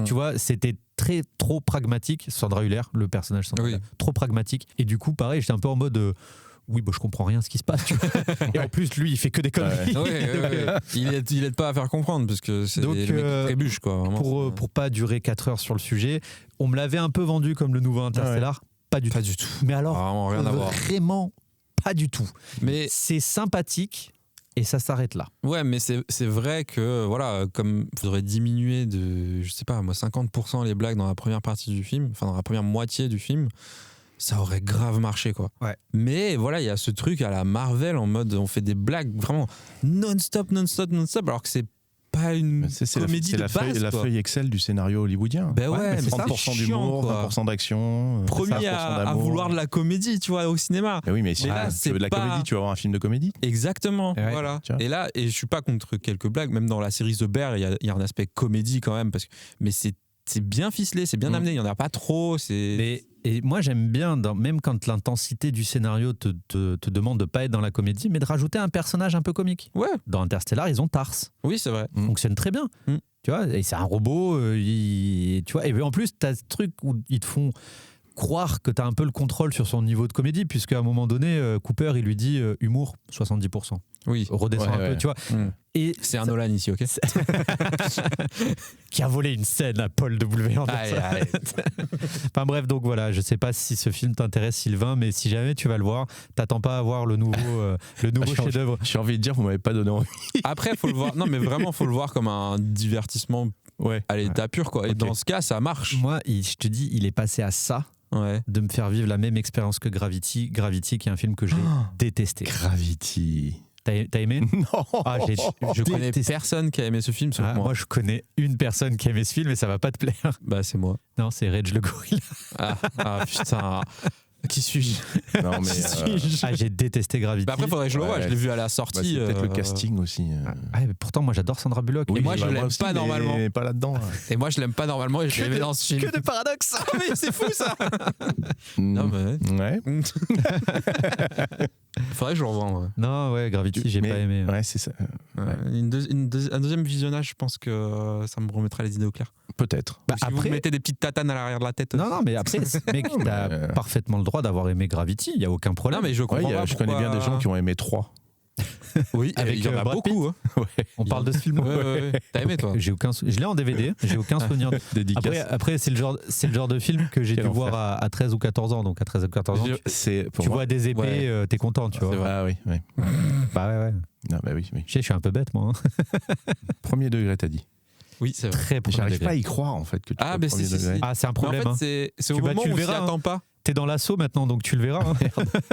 Tu vois, c'était trop pragmatique. Sandra Hüller, le personnage Sandra Hüller, trop pragmatique. Et du coup, pareil, j'étais un peu en mode oui, je comprends rien à ce qui se passe. Tu vois. Et en plus, lui, il fait que des conneries. Il aide pas à faire comprendre, parce que c'est le mec qui trébuche, quoi. Vraiment, pour pas durer 4 heures sur le sujet, on me l'avait un peu vendu comme le nouveau Interstellar. Pas du tout. Mais alors, vraiment rien à voir. Vraiment pas du tout. Mais c'est sympathique. Et ça s'arrête là. Ouais, mais c'est vrai que, voilà, comme il faudrait diminuer de, je sais pas, moi, 50% les blagues dans la première partie du film, enfin dans la première moitié du film, ça aurait grave marché, quoi. Ouais. Mais voilà, il y a ce truc à la Marvel, en mode on fait des blagues vraiment non-stop, alors que c'est pas une comédie de base. C'est la feuille Excel du scénario hollywoodien. Ben ouais, mais 30% d'humour, 20% d'action. Premier à vouloir de la comédie, tu vois, au cinéma. Mais oui, mais si tu veux de la comédie, tu vas voir un film de comédie. Exactement, voilà. Et là, et je suis pas contre quelques blagues, même dans la série The Bear, il y a un aspect comédie quand même, mais c'est bien ficelé, c'est bien amené, il y en a pas trop. Et moi j'aime bien, même quand l'intensité du scénario te demande de pas être dans la comédie, mais de rajouter un personnage un peu comique. Ouais. Dans Interstellar, ils ont Tars. Oui, c'est vrai. Ça fonctionne très bien. Tu vois, et c'est un robot, tu vois, et en plus t'as ce truc où ils te font croire que t'as un peu le contrôle sur son niveau de comédie, puisqu'à un moment donné, Cooper, il lui dit humour 70%. Oui. Redescend un peu, tu vois. Et c'est un Nolan ici, ok. Qui a volé une scène à Paul W. Anderson. Enfin bref, donc voilà, je sais pas si ce film t'intéresse, Sylvain, mais si jamais tu vas le voir, t'attends pas à voir le nouveau chef-d'œuvre. J'ai envie de dire, vous m'avez pas donné envie. Après, faut le voir. Non, mais vraiment, faut le voir comme un divertissement à l'état pur, quoi. Et dans ce cas, ça marche. Moi, je te dis, il est passé à ça. De me faire vivre la même expérience que Gravity, qui est un film que j'ai détesté. Gravity. T'as aimé? Non. Ah, Je connais personne qui a aimé ce film sauf Ah, moi. moi, je connais une personne qui a aimé ce film et ça va pas te plaire. Bah, c'est moi. Non, c'est Rage le gorilla. Ah putain. Qui suis-je? Non, mais Ah, j'ai détesté Gravity. Bah après, faudrait que je le voie. Ouais. Je l'ai vu à la bah, sortie. c'est peut-être le casting aussi. Ah, mais pourtant, moi, j'adore Sandra Bullock. Et moi, je l'aime aussi, pas mais normalement. pas là-dedans. Et moi, je l'aime pas normalement et je l'ai aimé dans ce film. Que de paradoxes. Ah, mais c'est fou ça! Non, mais. Ouais. Faudrait que je le revoie. Ouais. Non, ouais, Gravity, j'ai Mais- pas aimé. Ouais, c'est ça. Ouais. Un deuxième visionnage, je pense que ça me remettra les idées au clair. Peut-être. Bah, Si vous après, me mettez des petites tatanes à l'arrière de la tête. non, mais après, mec, mais, t'as parfaitement le droit d'avoir aimé Gravity, il y a aucun problème. Non, mais je Ouais, comprends pas je connais bien des gens qui ont aimé 3. Oui, Avec, il y en a Brad beaucoup. Hein. On parle de ce film. Ouais. T'as aimé, toi? J'ai aucun, je l'ai en DVD, j'ai aucun souvenir. Après c'est le genre de film que j'ai Quel dû enfer. voir à 13 ou 14 ans. Donc à 13 ou 14 ans, C'est pour tu moi. vois des épées, t'es content, tu C'est vois. vrai. Ah oui, oui. Bah ouais. Non, bah oui, oui. Je suis un peu bête, moi. Premier degré, t'as dit. Oui, c'est vrai. Très premier J'arrive degré. pas à y croire en fait que tu Ah, sois mais premier si, degré. si. Ah, c'est un Mais problème. en fait, c'est au Tu vas- moment tu le où on s'y verras, attend pas. T'es dans l'assaut maintenant, donc tu le verras. hein.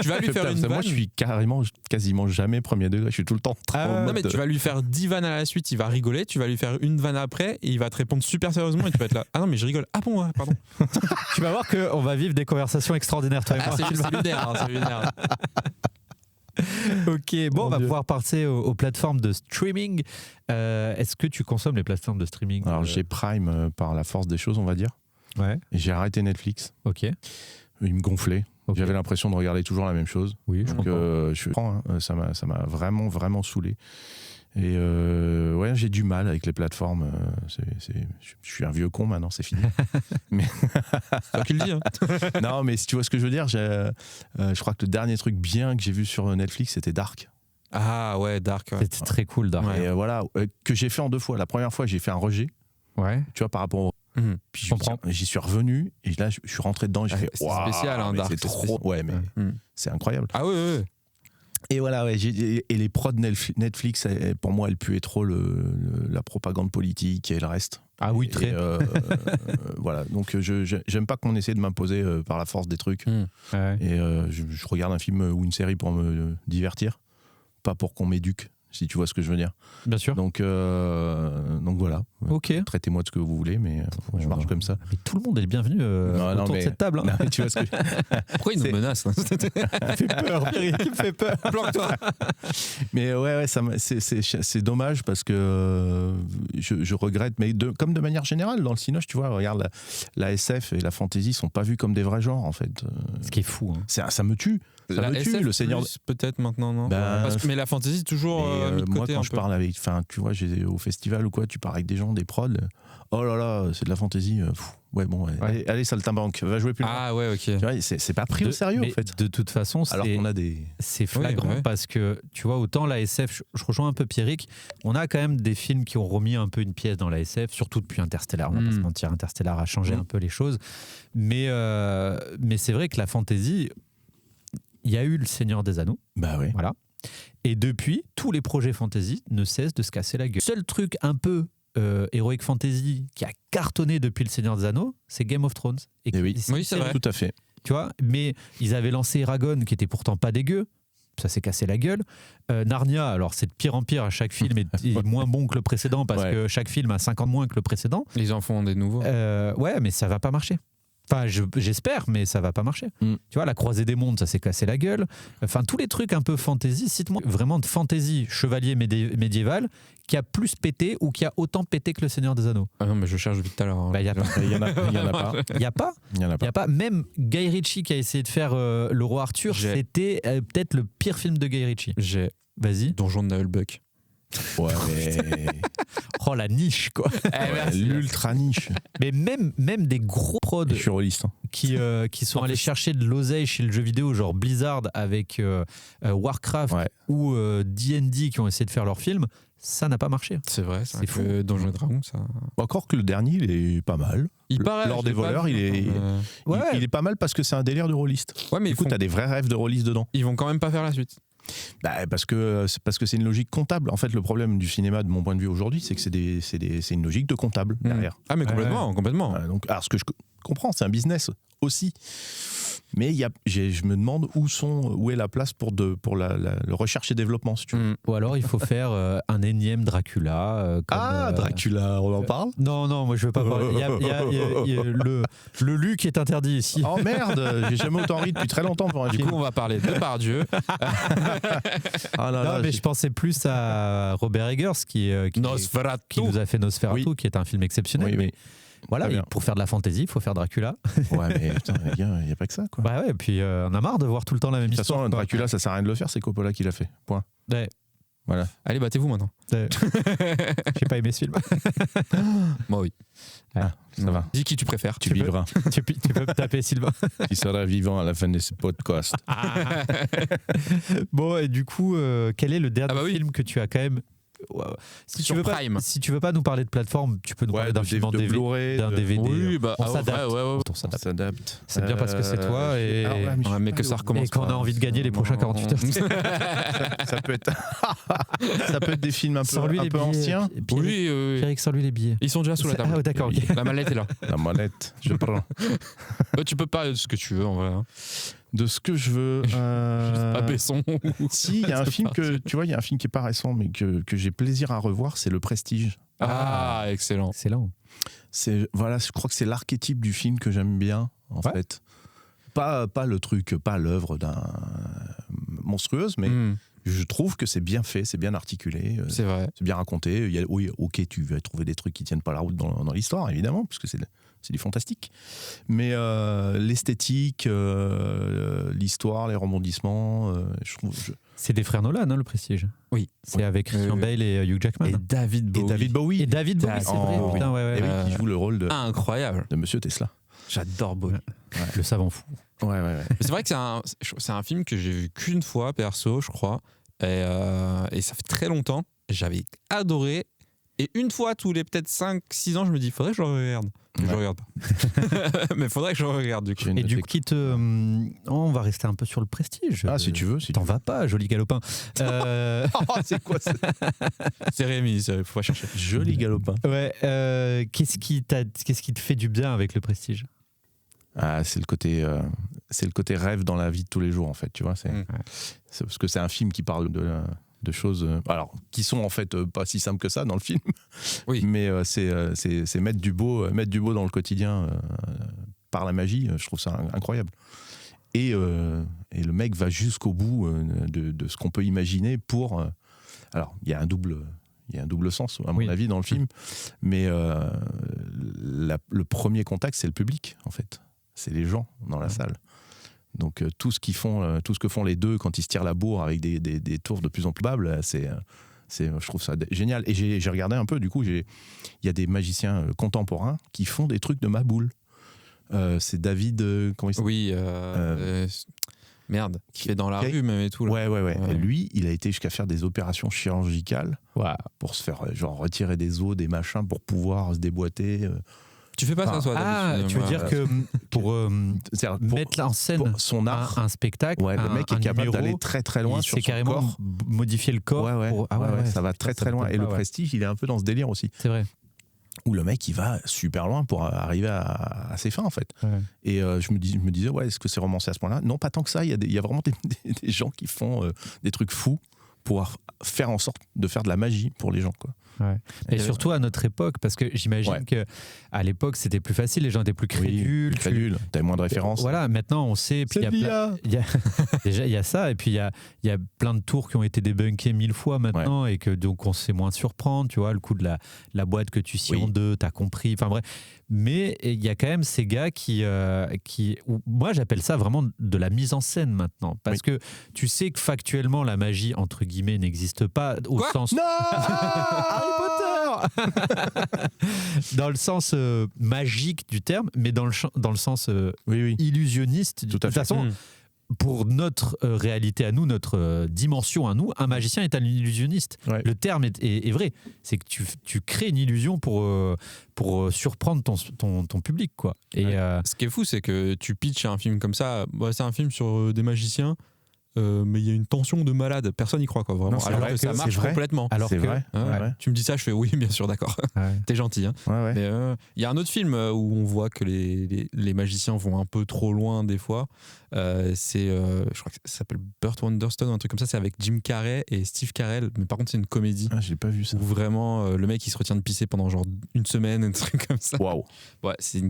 Tu vas lui faire une Putain, vanne. moi, je suis quasiment jamais premier degré. Je suis tout le temps Ah, en Non, mode, mais tu vas lui faire 10 vannes à la suite, il va rigoler, tu vas lui faire une vanne après et il va te répondre super sérieusement et tu vas être là. Ah non, mais je rigole. Ah bon, ouais, pardon. Tu vas voir qu'on va vivre des conversations extraordinaires, toi et Ah, moi. c'est lunaire, hein, c'est lunaire. Ok, bon, on va Dieu. pouvoir passer aux plateformes de streaming. Est-ce que tu consommes les plateformes de streaming? Alors j'ai Prime par la force des choses, on va dire. Ouais, Et j'ai arrêté Netflix. ok. Il me gonflait. Ok. J'avais l'impression de regarder toujours la même chose. Oui, je Donc comprends. je prends, hein, ça m'a vraiment saoulé. Et ouais, j'ai du mal avec les plateformes. Je suis un vieux con maintenant, c'est fini. C'est toi qui le dis. Hein. Non, mais si tu vois ce que je veux dire, je crois que le dernier truc bien que j'ai vu sur Netflix, c'était Dark. Ah ouais, Dark. Ouais. C'était très cool, Dark. Ouais. Et voilà, que j'ai fait en 2 fois. La première fois, j'ai fait un rejet, Ouais. tu vois, par rapport au. Mhm. Puis Je comprends. j'y suis revenu et là, je suis rentré dedans et j'ai Ouais, fait. c'est Waouh, spécial, hein, mais Dark, c'est c'est trop. spécial. Ouais, mais Mhm. c'est incroyable. Ah ouais. Et voilà, ouais, et les prods Netflix, pour moi, elles puaient trop la propagande politique et le reste. Ah oui, Et, très. voilà, donc j'aime pas qu'on essaie de m'imposer par la force des trucs. Ouais. Et je regarde un film ou une série pour me divertir, pas pour qu'on m'éduque, si tu vois ce que je veux dire. Bien sûr. Donc voilà. Ok. Traitez-moi de ce que vous voulez, mais je marche comme ça. Mais tout le monde est le bienvenu Non, autour de mais- cette table. hein. Non, mais tu vois ce que Pourquoi il nous C'est- menace hein fait peur, Pierre, il me fait peur. Planque-toi. Mais ouais, c'est dommage parce que je regrette, mais comme de manière générale, dans le cinoche, tu vois, regarde, la SF et la fantasy sont pas vus comme des vrais genres, en fait. Ce qui est fou. hein. Ça me tue. Ça La me tue, SF le Seigneur. peut-être maintenant, non? Ben, Mais la fantasy, toujours Et, mis de moi, côté quand un je peu. parle avec, enfin, tu vois, au festival ou quoi, tu parles avec des gens, des prods. Oh là là, c'est de la fantaisie. Ouais, bon, allez, saltimbanque, va jouer plus loin. Ah ouais, ok. Tu vois, c'est pas pris au sérieux, Mais en fait. De toute façon, Alors qu'on a des. c'est flagrant Oui, ouais. parce que, tu vois, autant la SF, je rejoins un peu Pierrick, on a quand même des films qui ont remis un peu une pièce dans la SF, surtout depuis Interstellar. On va pas se mentir, Interstellar a changé un peu les choses. Mais c'est vrai que la fantasy, il y a eu Le Seigneur des Anneaux. Bah oui. Voilà. Et depuis, tous les projets fantasy ne cessent de se casser la gueule. Seul truc un peu Heroic Fantasy qui a cartonné depuis Le Seigneur des Anneaux, c'est Game of Thrones. Et oui. Oui, c'est vrai. Tout à fait. tu vois, mais ils avaient lancé Eragon qui était pourtant pas dégueu. Ça s'est cassé la gueule. Narnia, alors c'est de pire en pire à chaque film est moins bon que le précédent parce Ouais. que chaque film a 50 moins que le précédent. Ils en font des nouveaux. Ouais, mais ça va pas marcher. Enfin, j'espère, mais ça va pas marcher. Mm. Tu vois, La Croisée des Mondes, ça s'est cassé la gueule. Enfin, tous les trucs un peu fantasy, cite-moi vraiment de fantasy chevalier médiéval qui a plus pété ou qui a autant pété que Le Seigneur des Anneaux. Ah non, mais je cherche depuis tout à l'heure. hein. Bah, il y a pas. Il y en a pas. Il y a pas. Il y en a Il y pas. a pas. Même Guy Ritchie qui a essayé de faire Le Roi Arthur, J'ai- c'était peut-être le pire film de Guy Ritchie. J'ai Vas-y. Donjon de Nullbuck. Ouais, mais Oh la niche quoi. ouais, l'ultra niche. Mais même des gros prods Je suis rôliste. Hein. qui sont allés chercher de l'oseille chez le jeu vidéo, genre Blizzard avec Warcraft Ouais. ou D&D qui ont essayé de faire leur film, ça n'a pas marché. C'est vrai, C'est fou. Donjon et Dragon, ça. Encore que le dernier, il est pas mal. Il paraît. L'Ordre je l'ai des pas voleurs, vu, il est- mais- Ouais. Il est pas mal parce que c'est un délire de rôliste. Ouais, mais Du ils, coup, font- t'as des vrais rêves de rôliste dedans. ils vont quand même pas faire la suite. Bah, parce que c'est une logique comptable. En fait, le problème du cinéma, de mon point de vue aujourd'hui, c'est que c'est une logique de comptable derrière. Ah, mais complètement, complètement. Donc, alors, ce que je comprends, c'est un business aussi. Mais je me demande où est la place pour le recherche et développement, si tu veux. Ou alors il faut faire un énième Dracula. Dracula, on en parle? Non, moi je veux pas parler. Il y a le Luc est interdit ici. Oh merde, j'ai jamais autant ri depuis très longtemps pour un Du film. coup, on va parler de Depardieu. Non, mais je pensais plus à Robert Eggers qui nous a fait Nosferatu, qui est un film exceptionnel. Oui. Voilà, pour faire de la fantasy, il faut faire Dracula. Ouais, mais putain, il n'y a pas que ça, quoi. Bah ouais, et puis on a marre de voir tout le temps la même De toute histoire. façon, Dracula, ça sert à rien de le faire, c'est Coppola qui l'a fait. Point. Ouais. Voilà. Allez, battez-vous maintenant. J'ai pas aimé ce film. Moi, oui. Ah, ça va. Dis qui tu préfères. Tu vivras. tu peux me taper Sylvain. Tu seras vivant à la fin de ce podcast. Bon, et du coup, quel est le dernier film que tu as quand même... Si Sur Prime. Si tu veux pas nous parler de plateforme, tu peux nous parler d'un film en DVD, Blu-ray, d'un DVD. Oui, bah, on s'adapte. ouais. On s'adapte. On s'adapte. C'est bien parce que c'est toi et, Mais que ça recommence. et qu'on a envie de gagner les prochains 48 heures. Ça peut être des films un Sans peu, lui, un les peu billets. anciens. Oui. Pierrick, sans lui les billets. Ils sont déjà sous la table. Ah, d'accord, ok. La mallette est là. La mallette, je prends. Tu peux parler de ce que tu veux en vrai. De ce que je veux. Pas Besson. Si, il y a un film il y a un film qui est pas récent, mais que j'ai plaisir à revoir, c'est Le Prestige. Ah, excellent. Excellent. Je crois que c'est l'archétype du film que j'aime bien, en fait. Pas le truc, pas l'œuvre monstrueuse, mais je trouve que c'est bien fait, c'est bien articulé. C'est vrai. C'est bien raconté. Oui, ok, tu vas trouver des trucs qui tiennent pas la route dans l'histoire, évidemment, parce que c'est du fantastique. Mais l'esthétique, l'histoire, les rebondissements, je trouve... C'est des frères Nolan, Le Prestige. Oui. C'est avec Christian Bale et Hugh Jackman. Et David Bowie. Et David Bowie, c'est vrai. Oh, Putain, ouais. Et oui, qui joue le rôle Incroyable. de Monsieur Tesla. J'adore Bowie. Ouais. Le savant fou. Ouais. Mais c'est vrai que c'est un film que j'ai vu qu'une fois, perso, je crois. Et ça fait très longtemps. J'avais adoré. Et une fois tous les peut-être 5-6 ans, je me dis, faudrait que je le regarde. Je le regarde pas. Mais faudrait que je le regarde du coup. Et du coup, on va rester un peu sur Le Prestige. Si tu veux. T'en vas pas, joli galopin. C'est quoi ça? C'est Rémi, faut pas chercher. Joli galopin. Ouais. Qu'est-ce qui te fait du bien avec Le Prestige? C'est le côté rêve dans la vie de tous les jours, en fait. Tu vois, c'est parce que c'est un film qui parle de choses qui sont en fait pas si simples que ça dans le film. Oui. Mais c'est mettre du beau dans le quotidien par la magie. Je trouve ça incroyable. Et le mec va jusqu'au bout de ce qu'on peut imaginer pour. Alors il y a un double sens à mon avis dans le film, mais le premier contact c'est le public en fait, c'est les gens dans la salle. Donc tout ce que font les deux quand ils se tirent la bourre avec des tours de plus en plus bas, je trouve ça génial. Et j'ai regardé un peu, du coup, il y a des magiciens contemporains qui font des trucs de ma boule. C'est David, comment il s'appelle ? Oui, merde, qui fait dans la rue même et tout. Là. Ouais. Et lui, il a été jusqu'à faire des opérations chirurgicales pour se faire retirer des os, des machins, pour pouvoir se déboîter. Tu fais pas ça, toi, tu veux dire que pour mettre en scène son art, un spectacle, le mec est capable d'aller très très loin sur son carrément corps. Modifier le corps. Ça va très très loin. Et Le Prestige, il est un peu dans ce délire aussi. C'est vrai. Où le mec, il va super loin pour arriver à ses fins, en fait. Ouais. Et je me disais, est-ce que c'est romancé à ce point-là ? Non, pas tant que ça. Il y a vraiment des gens qui font des trucs fous pour faire en sorte de faire de la magie pour les gens, quoi. Ouais. Et surtout à notre époque, parce que j'imagine que à l'époque c'était plus facile, les gens étaient plus crédules. T'avais moins de références. Voilà, maintenant on sait. Puis déjà il y a ça, et puis il y a plein de tours qui ont été débunkés 1000 fois maintenant, et que donc on sait moins surprendre. Tu vois, le coup de la boîte que tu scies en deux, t'as compris. Enfin bref. Mais il y a quand même ces gars qui moi j'appelle ça vraiment de la mise en scène maintenant, parce que tu sais que factuellement la magie entre guillemets n'existe pas au sens. Non Harry Potter dans le sens magique du terme, mais dans le sens illusionniste. De toute façon, pour notre réalité à nous, notre dimension à nous, un magicien est un illusionniste. Ouais. Le terme est vrai. C'est que tu crées une illusion pour surprendre ton public, quoi. Et ce qui est fou, c'est que tu pitches un film comme ça. C'est un film sur des magiciens. mais il y a une tension de malade. Personne n'y croit, quoi, vraiment. Non, c'est alors vrai que ça que marche c'est vrai. complètement. Alors C'est que vrai. Ouais. Tu me dis ça, je fais oui, bien sûr, d'accord. Ouais. T'es gentil. Hein. Ouais. Mais il y a un autre film où on voit que les magiciens vont un peu trop loin des fois. Je crois que ça s'appelle Burt Wonderstone, un truc comme ça. C'est avec Jim Carrey et Steve Carell. Mais par contre, c'est une comédie Ah, j'ai pas vu ça. où vraiment le mec il se retient de pisser pendant genre une semaine, un truc comme ça. Waouh. Ouais, c'est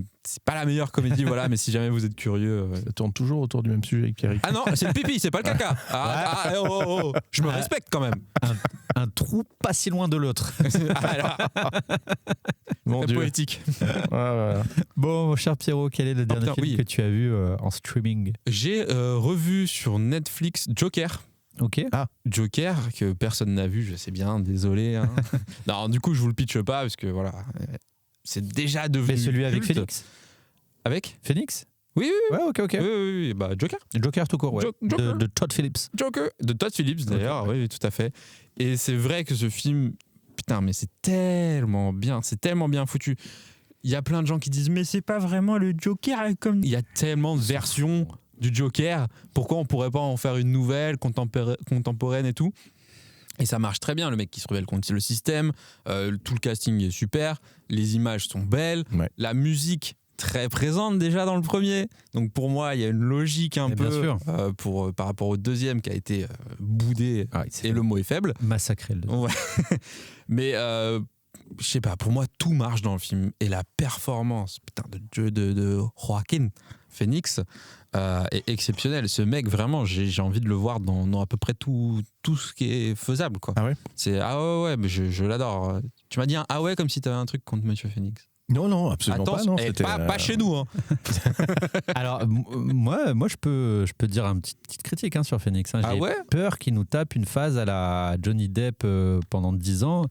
pas la meilleure comédie, voilà. Mais si jamais vous êtes curieux. Ça tourne toujours autour du même sujet avec Kerry. Ah non, c'est le pipi, c'est pas le caca. Je me respecte quand même. un trou pas si loin de l'autre. Alors, Mon très Dieu. poétique. Ouais. Bon, mon cher Pierrot, quel est le dernier putain, film oui. que tu as vu en streaming? J'ai revu sur Netflix Joker. Ok. Joker, que personne n'a vu, je sais bien, désolé. Hein. Non, du coup, je vous le pitche pas, parce que voilà, c'est déjà devenu. Mais celui avec culte. Phoenix. Avec Phoenix? Oui, Ouais, ok. oui, bah Joker. Joker tout court, ouais. Joker. De Todd Phillips. Joker de Todd Phillips d'ailleurs, oui, tout à fait. Et c'est vrai que ce film, putain, mais c'est tellement bien foutu. Il y a plein de gens qui disent mais c'est pas vraiment le Joker comme. Il y a tellement de versions du Joker. Pourquoi on pourrait pas en faire une nouvelle contemporaine et tout? Et ça marche très bien, le mec qui se rebelle contre le système, tout le casting est super, les images sont belles, Ouais. la musique très présente déjà dans le premier. Donc pour moi, il y a une logique un Et peu bien sûr. par rapport au deuxième qui a été boudé, et le mot est faible. Massacré le deuxième. Ouais. Mais je sais pas, pour moi, tout marche dans le film. Et la performance de Joaquin Phoenix est exceptionnelle. Ce mec, vraiment, j'ai envie de le voir dans à peu près tout ce qui est faisable, quoi. Ah ouais? C'est ouais, mais je l'adore. Tu m'as dit un ah ouais comme si t'avais un truc contre Monsieur Phoenix. Non, absolument pas. Non, c'était, pas chez nous. Hein. Alors, moi je peux dire une petite critique sur Phoenix. Hein. Ah J'ai ouais peur qu'il nous tape une phase à la Johnny Depp pendant 10 ans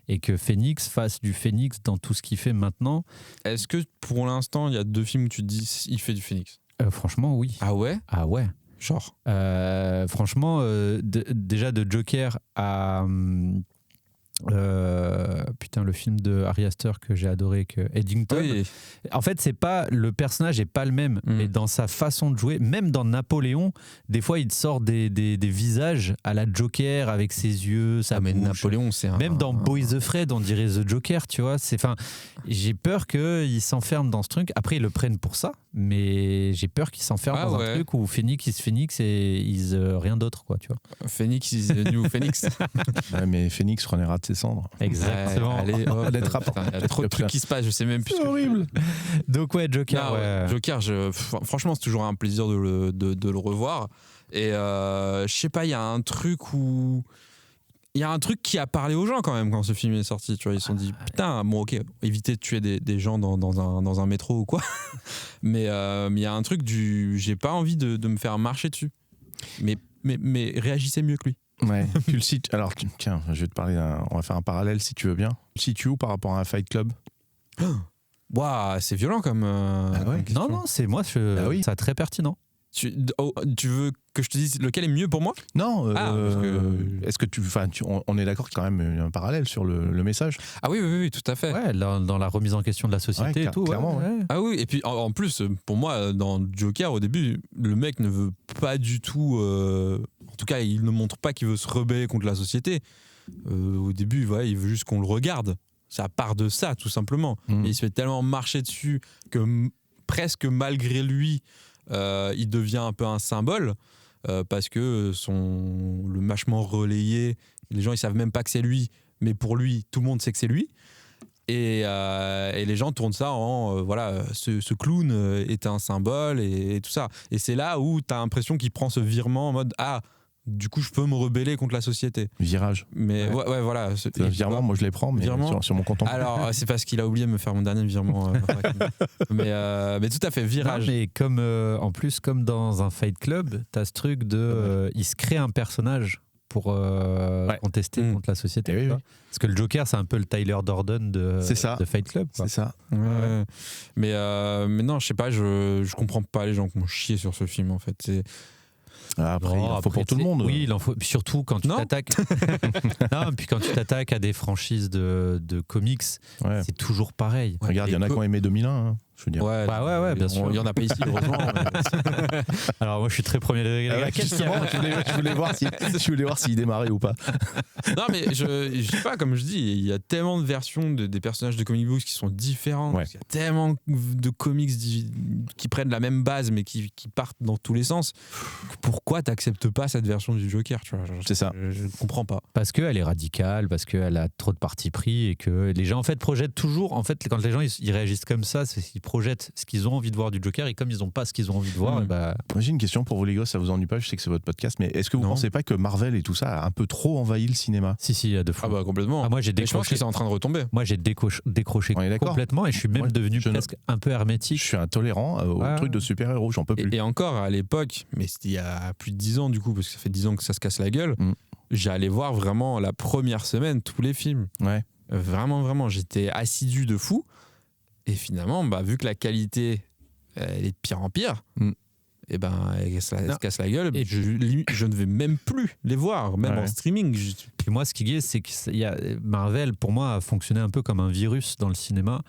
et que Phoenix fasse du Phoenix dans tout ce qu'il fait maintenant. Est-ce que pour l'instant, il y a 2 films où tu te dis il fait du Phoenix? Franchement, oui. Ah ouais? Ah ouais. Genre. Franchement, déjà de Joker à le film de Ari Aster que j'ai adoré, que Eddington. Oui. En fait, c'est pas le personnage est pas le même, mais dans sa façon de jouer, même dans Napoléon, des fois il te sort des visages à la Joker avec ses yeux, sa mais bouche. Napoléon, c'est un. Même dans Boy the Fred, on dirait The Joker, tu vois. J'ai peur qu'il s'enferme dans ce truc. Après, ils le prennent pour ça, mais j'ai peur qu'il s'enferme dans un truc où Phoenix et ils rien d'autre, quoi, tu vois. Phoenix is the new Phoenix. Ouais, mais Phoenix renaîtra de ses cendres. Exactement. Allez, hop, D'être putain, il y a trop de trucs qui se passent, je sais même plus. C'est horrible. Donc ouais, Joker. Non, ouais. Joker, franchement, c'est toujours un plaisir de le revoir. Et je sais pas, il y a un truc qui a parlé aux gens quand même quand ce film est sorti. Tu vois, ils se sont dit putain, bon ok, éviter de tuer des gens dans un métro ou quoi. Mais il y a un truc j'ai pas envie de me faire marcher dessus. Mais réagissez mieux que lui. Ouais, tu le cites. Alors, tiens, je vais te parler. On va faire un parallèle si tu veux bien. Tu le situes où par rapport à un Fight Club? Waouh, c'est violent comme. ouais. question. Non, c'est moi, oui. c'est très pertinent. Tu veux que je te dise lequel est mieux pour moi? Non. parce que- Est-ce que on est d'accord qu'il y a quand même un parallèle sur le message? Ah oui, tout à fait. Ouais, dans la remise en question de la société Ouais, et tout. clairement, ouais. Ah oui, et puis en plus, pour moi, dans Joker, au début, le mec ne veut pas du tout. En tout cas, il ne montre pas qu'il veut se rebeller contre la société. Au début, il veut juste qu'on le regarde. Ça part de ça, tout simplement. Et il se fait tellement marcher dessus que presque malgré lui, il devient un peu un symbole. Parce que le mâchement relayé, les gens ils savent même pas que c'est lui, mais pour lui, tout le monde sait que c'est lui. Et les gens tournent ça en ce clown est un symbole et tout ça. Et c'est là où tu as l'impression qu'il prend ce virement en mode du coup je peux me rebeller contre la société. Virage. Mais ouais voilà. Virement, moi je les prends, mais Virement. sur mon compte en banque. Alors c'est parce qu'il a oublié de me faire mon dernier virement. Mais tout à à fait, virage. Non, mais en plus, comme dans un Fight Club, t'as ce truc de il se crée un personnage pour contester contre la société. Oui. Parce que le Joker, c'est un peu le Tyler Durden de Fight Club. Quoi. C'est ça. Ouais. Mais non, je sais pas, je comprends pas les gens qui m'ont chié sur ce film en fait. Après, il en faut pour tout le monde. Oui, il en faut. Surtout quand tu t'attaques. Non, puis quand tu t'attaques à des franchises de comics, c'est toujours pareil. Regarde, il y en a qui ont aimé 2001. Hein. Je veux dire. Ouais, ouais, bien sûr. Il y en a pas ici, heureusement. Alors moi je suis très premier degré. Justement, je voulais voir s'il démarrait ou pas. Non, mais je sais pas, comme je dis, il y a tellement de versions des personnages de comic books qui sont différentes. Ouais. Il y a tellement de comics qui prennent la même base mais qui partent dans tous les sens. Pourquoi t'acceptes pas cette version du Joker, tu vois? C'est ça. Je comprends pas. Parce qu'elle est radicale, parce qu'elle a trop de parti pris et que les gens en fait projettent toujours. En fait, quand les gens ils réagissent comme ça, c'est qu'ils projettent ce qu'ils ont envie de voir du Joker et comme ils n'ont pas ce qu'ils ont envie de voir, et bah... Moi j'ai une question pour vous les gars, ça vous ennuie pas? Je sais que c'est votre podcast, mais est-ce que vous pensez pas que Marvel et tout ça a un peu trop envahi le cinéma? Si, de fou. Ah bah complètement. Moi j'ai Mais je pense que décroché. c'est en train de retomber. Moi j'ai décroché On est d'accord. complètement et je suis même devenu presque un peu hermétique. Je suis intolérant au truc de super-héros, j'en peux plus. Et encore à l'époque, mais c'était il y a plus de 10 ans du coup, parce que ça fait 10 ans que ça se casse la gueule, j'allais voir vraiment la première semaine tous les films. Ouais. Vraiment, j'étais assidu de fou. Et finalement, bah, vu que la qualité elle est de pire en pire, et ben elle se casse la gueule. Et je ne vais même plus les voir, même en streaming. Et moi, ce qui est, c'est que Marvel, pour moi, a fonctionné un peu comme un virus dans le cinéma.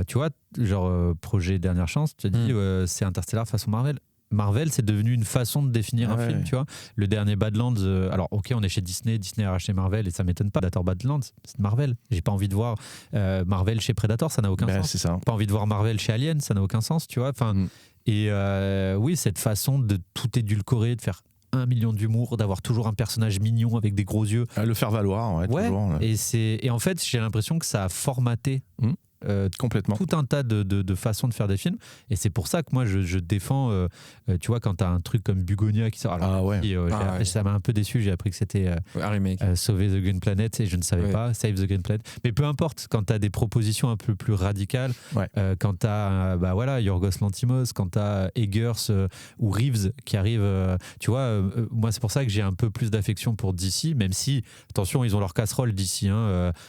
Tu vois, genre projet Dernière Chance, tu as dit c'est Interstellar façon Marvel. Marvel, c'est devenu une façon de définir un film, tu vois. Le dernier Badlands, alors ok, on est chez Disney a racheté Marvel et ça m'étonne pas. Predator Badlands, c'est Marvel. J'ai pas envie de voir Marvel chez Predator, ça n'a aucun sens. C'est ça. Pas envie de voir Marvel chez Alien, ça n'a aucun sens, tu vois. Enfin, et oui, cette façon de tout édulcorer, de faire 1 million d'humour, d'avoir toujours un personnage mignon avec des gros yeux. Le faire valoir, toujours. Et en fait, j'ai l'impression que ça a formaté. Complètement. Tout un tas de façons de faire des films et c'est pour ça que moi je défends tu vois quand t'as un truc comme Bugonia qui sort alors, ça m'a un peu déçu, j'ai appris que c'était un remake Sauver the Green Planet et je ne savais pas, Save the Green Planet, mais peu importe, quand t'as des propositions un peu plus radicales, quand t'as Yorgos Lanthimos, quand t'as Eggers ou Reeves qui arrivent, tu vois, moi c'est pour ça que j'ai un peu plus d'affection pour DC, même si attention ils ont leur casserole DC,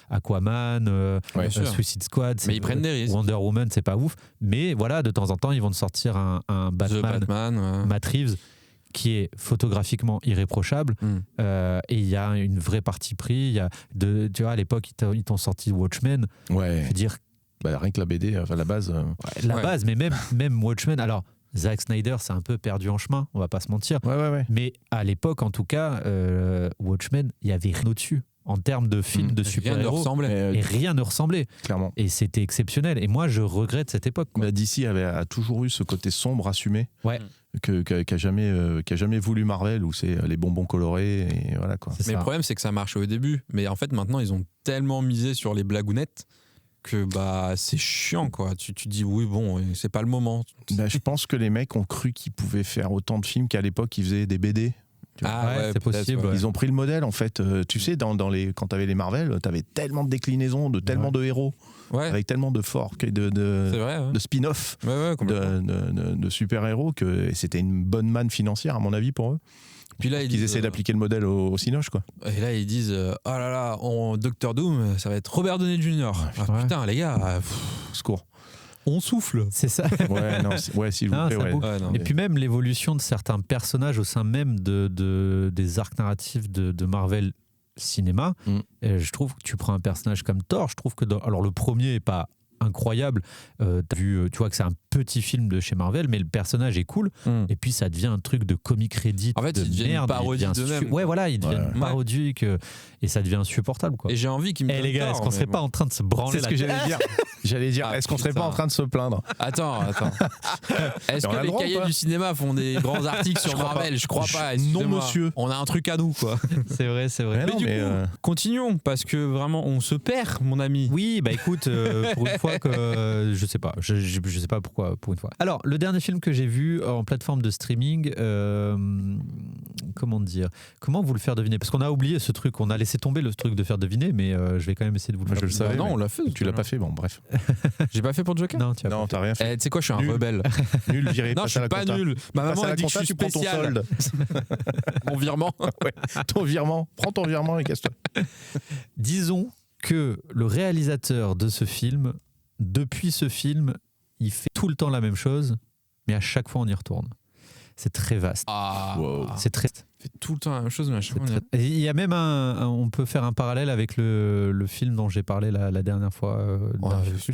Aquaman, Suicide Squad, mais ils prennent des risques. Wonder Woman, c'est pas ouf. Mais voilà, de temps en temps, ils vont te sortir un Batman, Matt Reeves, qui est photographiquement irréprochable. Et il y a une vraie partie pris. Tu vois, à l'époque, ils t'ont sorti Watchmen. Ouais. Je veux dire... rien que la BD, la base. Base, mais même Watchmen. Alors, Zack Snyder, c'est un peu perdu en chemin, on va pas se mentir. Mais à l'époque, en tout cas, Watchmen, il y avait rien au-dessus. En termes de films de super-héros, et rien ne ressemblait. Clairement. Et c'était exceptionnel. Et moi, je regrette cette époque. DC a toujours eu ce côté sombre assumé qu'a jamais voulu Marvel, où c'est les bonbons colorés. Et voilà, quoi. Mais le problème, c'est que ça marchait au début. Mais en fait, maintenant, ils ont tellement misé sur les blagounettes que c'est chiant, quoi. Tu dis oui, bon, c'est pas le moment. Bah, je pense que les mecs ont cru qu'ils pouvaient faire autant de films qu'à l'époque, ils faisaient des BD. C'est possible. Ils ont pris le modèle, en fait. Tu sais, quand t'avais les Marvel, t'avais tellement de déclinaisons, de tellement de héros, avec tellement de forks et de spin-off, de super-héros, que c'était une bonne manne financière, à mon avis, pour eux. Puis là, ils essaient d'appliquer le modèle au Cinoche, quoi. Et là, ils disent oh là là, Doctor Doom, ça va être Robert Downey Jr. Putain, les gars, secours. On souffle. C'est ça. S'il vous plaît. Et puis même l'évolution de certains personnages au sein même des arcs narratifs de Marvel cinéma. Je trouve que tu prends un personnage comme Thor, je trouve que alors le premier est pas incroyable, t'as vu, tu vois que c'est un petit film de chez Marvel, mais le personnage est cool, et puis ça devient un truc de comic Reddit, en fait, de il devient merde, une parodie d'eux-mêmes. Il devient une parodique, et ça devient insupportable, quoi. Et j'ai envie qu'ils me les gars, est-ce qu'on serait pas en train de se branler? C'est ce que j'allais dire. Est-ce qu'on serait pas en train de se plaindre? Attends. Est-ce que les cahiers du cinéma font des grands articles sur Marvel? Je crois pas. Non, monsieur. On a un truc à nous, quoi. C'est vrai. Mais du coup, continuons, parce que vraiment, on se perd, mon ami. Oui, bah écoute, pour une fois que je sais pas pourquoi pour une fois. Alors le dernier film que j'ai vu en plateforme de streaming, comment vous le faire deviner, parce qu'on a oublié ce truc, on a laissé tomber le truc de faire deviner, mais je vais quand même essayer de vous le faire deviner. Je le savais. Non, on l'a fait. Tu l'as pas fait, bon bref. J'ai pas fait pour Joker. Non, t'as rien fait. Tu sais quoi, je suis un rebelle. Nul, viré. Non, je suis pas nul. Ma maman a dit que je suis spécial. Mon virement. Ton virement. Prends ton virement et casse-toi. Disons que le réalisateur de ce film, depuis ce film, il fait tout le temps la même chose, mais à chaque fois on y retourne. C'est très vaste. Wow. C'est très... fait tout le temps la même chose, mais à chaque fois, Et il y a même on peut faire un parallèle avec le film dont j'ai parlé la dernière fois. Si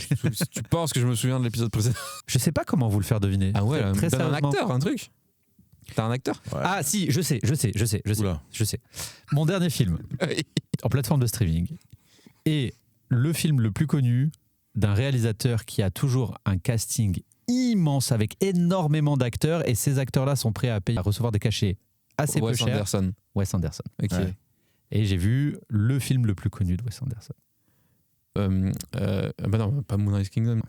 tu penses que je me souviens de l'épisode précédent. Je sais pas comment vous le faire deviner. Ah ouais, Très donne un sérieusement. acteur, un truc. T'as un acteur? Ouais. Ah si, je sais. Oula. Mon dernier film en plateforme de streaming est le film le plus connu d'un réalisateur qui a toujours un casting immense avec énormément d'acteurs et ces acteurs-là sont prêts à recevoir des cachets assez peu Wes chers. Anderson. Wes Anderson. Ok. Ouais. Et j'ai vu le film le plus connu de Wes Anderson. Bah non, pas Moonrise Kingdom.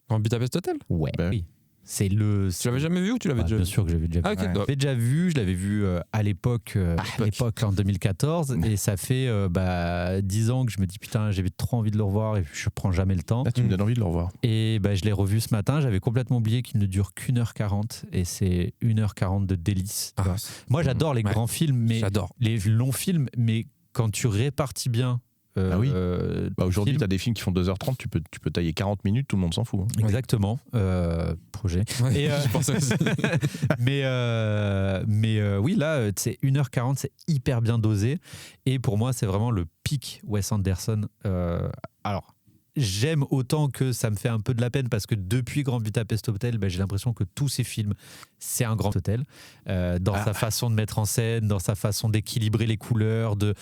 Grand Budapest Hotel? Ouais. Ben Oui. C'est le. Tu l'avais jamais vu ou tu l'avais Bah, déjà bien vu? sûr que j'avais déjà vu. Ah, ok. Ouais. Je l'avais déjà vu, je l'avais vu à l'époque en 2014 et ça fait 10 ans que je me dis putain j'ai trop envie de le revoir et je prends jamais le temps. Là, tu me donnes envie de le revoir. Et je l'ai revu ce matin, j'avais complètement oublié qu'il ne dure qu'1h40 et c'est 1h40 de délices. Ah, Moi j'adore les ouais. grands films, mais j'adore. les longs films, mais quand tu répartis bien. oui. Aujourd'hui, film- tu as des films qui font 2h30, tu peux tailler 40 minutes, tout le monde s'en fout. Hein. Exactement, projet. Ouais, Et, je pensais aussi. mais oui, là, c'est 1h40, c'est hyper bien dosé. Et pour moi, c'est vraiment le pic Wes Anderson. Alors, j'aime autant que ça me fait un peu de la peine parce que depuis Grand Budapest Hotel, j'ai l'impression que tous ces films, c'est un grand hôtel. Dans sa façon de mettre en scène, dans sa façon d'équilibrer les couleurs, de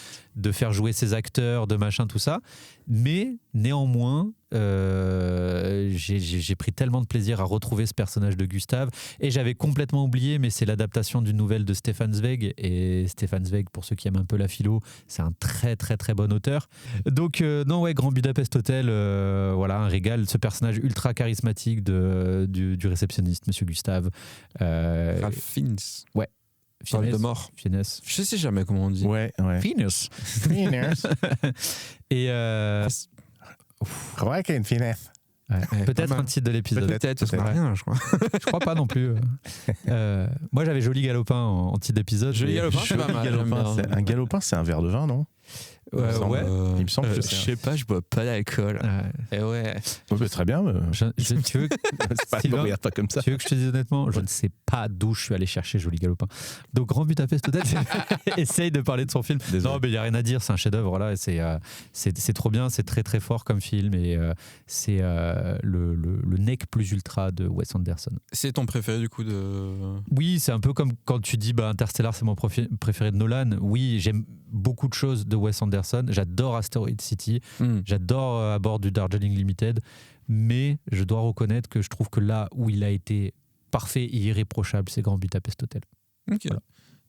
faire jouer ses acteurs, de machin, tout ça. Mais néanmoins, j'ai pris tellement de plaisir à retrouver ce personnage de Gustave et j'avais complètement oublié, mais c'est l'adaptation d'une nouvelle de Stefan Zweig et Stefan Zweig, pour ceux qui aiment un peu la philo, c'est un très très très bon auteur. Donc non ouais, Grand Budapest Hotel, voilà, un régal, ce personnage ultra charismatique du réceptionniste Monsieur Gustave. Ralph Fiennes. Parle de mort. Fiennes. Je sais jamais comment on dit. Ouais. Fiennes. Et Joaquin Phoenix. ouais, Ouais, peut-être pas mal. un titre de l'épisode. Peut-être, ça sert à rien, je crois. Je crois pas non plus. Moi, j'avais Joli Galopin en titre d'épisode. Joli mais- Galopin, c'est pas mal. j'aime bien. Un galopin, c'est un verre de vin, non? Ouais, ouais. Il me semble que je c'est. sais pas, je bois pas d'alcool. Et ouais. Ouais, très bien. Tu veux, C'est pas, Sylvain, regarde pas comme ça. tu veux que je te dise honnêtement, je ne sais pas d'où je suis allé chercher Joli Galopin. Donc Grand Budapest Hotel essaye de parler de son film. Désolé. Non, mais il n'y a rien à dire, c'est un chef-d'œuvre. Là, c'est trop bien, c'est très très fort comme film et c'est le nec plus ultra de Wes Anderson. C'est ton préféré du coup de. Oui, c'est un peu comme quand tu dis Interstellar, c'est mon préféré de Nolan. Oui, j'aime beaucoup de choses de Wes Anderson. J'adore Asteroid City. J'adore À bord du Darjeeling Limited. Mais je dois reconnaître que je trouve que là où il a été parfait et irréprochable, c'est Grand Budapest Hotel. Ok. Voilà.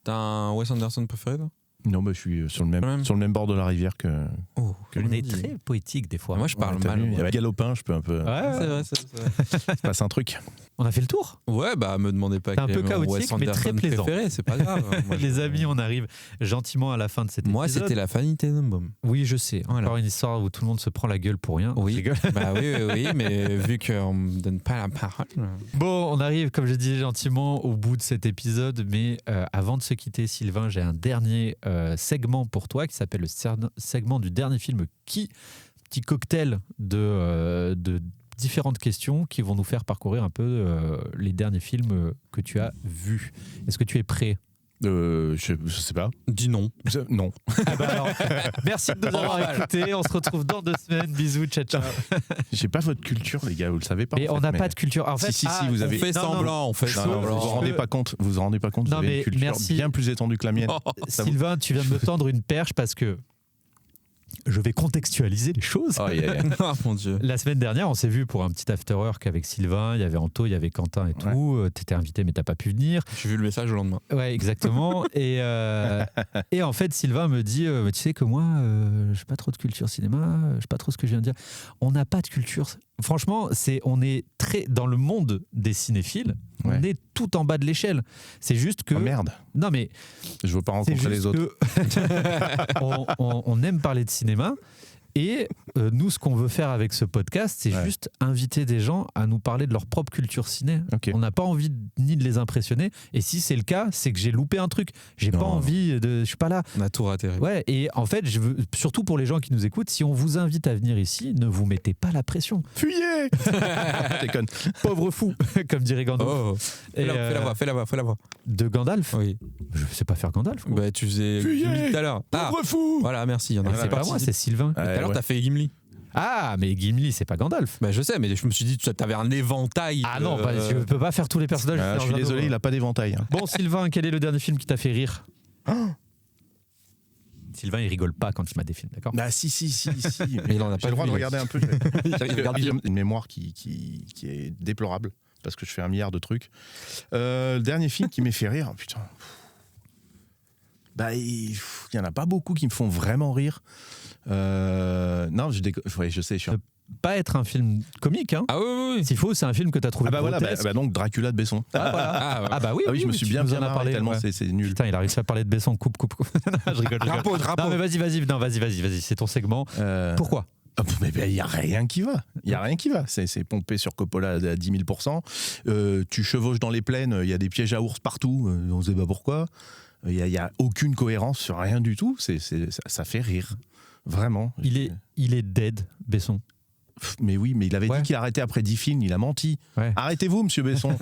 T'as un Wes Anderson préféré toi? Non, je suis sur le Quand même. même, sur le même bord de la rivière que. Oh, On est très poétique des fois. Moi je parle T'as mal. vu, il y moi. avait galopin, je peux un peu. Ouais, C'est vrai, c'est vrai. Il se passe un truc. on a fait le tour. Ouais, bah me demandez pas C'est un quel peu est mon chaotique, Wes mais très Anderson plaisant. préféré, c'est pas grave. Moi, Les amis, on arrive gentiment à la fin de cet Moi épisode. c'était la Fanny Tenenbaum. Oui, je sais. Voilà. Encore une histoire où tout le monde se prend la gueule pour rien. Oui. Je rigole. Bah oui, mais vu qu'on me donne pas la parole. Bon, on arrive, comme je disais gentiment, au bout de cet épisode. Mais avant de se quitter, Sylvain, j'ai un dernier segment pour toi qui s'appelle le segment du dernier film Qui. Petit cocktail de différentes questions qui vont nous faire parcourir un peu les derniers films que tu as vus. Est-ce que tu es prêt? Je sais pas. Dis non. Non. Ah bah alors, merci de nous avoir écoutés. On se retrouve dans 2 semaines. Bisous, ciao, ciao. J'ai pas votre culture, les gars, vous le savez pas. Mais en on fait, n'a mais- pas de culture. En fait, Si, vous On avez. fait Non, semblant, on fait Non, non, vous semblant. vous rendez pas compte. Vous vous rendez pas compte. Non, Vous avez mais une culture merci. bien plus étendue que la mienne. Ça vous- Sylvain, tu viens de me tendre une perche parce que je vais contextualiser les choses. Oh, yeah. Oh mon dieu. La semaine dernière, on s'est vu pour un petit after-work avec Sylvain. Il y avait Anto, il y avait Quentin et tout. T'étais invité, mais t'as pas pu venir. J'ai vu le message au lendemain. Ouais, exactement. et en fait, Sylvain me dit tu sais que moi, j'ai pas trop de culture cinéma, je sais pas trop ce que je viens de dire. On n'a pas de culture. Franchement, on est très dans le monde des cinéphiles. Ouais. On est tout en bas de l'échelle. C'est juste que. Oh merde. Non, mais Je veux pas c'est rencontrer juste les autres. que on aime parler de cinéma, Et nous, ce qu'on veut faire avec ce podcast, c'est Ouais. juste inviter des gens à nous parler de leur propre culture ciné. Ok. On n'a pas envie ni de les impressionner. Et si c'est le cas, c'est que j'ai loupé un truc. J'ai pas Non. envie de. Je suis pas là. On a tout raté. Ouais, et en fait, je veux, surtout pour les gens qui nous écoutent, si on vous invite à venir ici, ne vous mettez pas la pression. Fuyez. Je déconne. Pauvre fou, comme dirait Gandalf. Oh, Et, fais la voix. De Gandalf Oui. Je sais pas faire Gandalf. quoi. Bah, tu faisais Fuyez Gimli tout à l'heure. Ah, Pauvre fou. voilà, merci. Il y en a c'est pas moi, c'est Sylvain. Tout à l'heure, t'as fait Gimli. Ah, mais Gimli, c'est pas Gandalf. Bah, je sais, mais je me suis dit, t'avais un éventail. Ah non, je peux pas faire tous les personnages. Ah, je suis désolé, il a pas d'éventail. Hein. Bon, Sylvain, quel est le dernier film qui t'a fait rire Sylvain, il rigole pas quand il m'a des films, d'accord? Bah si. Mais il en a J'ai pas le droit vu, de il- regarder un peu. J'ai une mémoire qui est déplorable parce que je fais un milliard de trucs. Le dernier film qui m'est fait rire, putain. Bah, il y en a pas beaucoup qui me font vraiment rire. Non, je sais. Je suis un... Pas être un film comique, hein. Ah oui. S'il faut, c'est un film que t'as trouvé Ah bah voilà, grotesque. donc Dracula de Besson. Ah, voilà. Ah, voilà. Ah bah oui, Ah oui, je me suis tu bien nous en as marré parlé tellement ouais. c'est nul. Putain, il a réussi à parler de Besson, coupe. Je rigole. Drapeau. Non mais vas-y, c'est ton segment. Pourquoi? Mais il n'y a rien qui va. Il y a rien qui va. C'est pompé sur Coppola à 10 000%. Tu chevauches dans les plaines, il y a des pièges à ours partout. On ne sait pas pourquoi. Il n'y a aucune cohérence sur rien du tout. Ça fait rire. Vraiment. Il est dead, Besson. Mais oui, mais il avait dit qu'il arrêtait après 10 films. Il a menti. Ouais. Arrêtez-vous, monsieur Besson.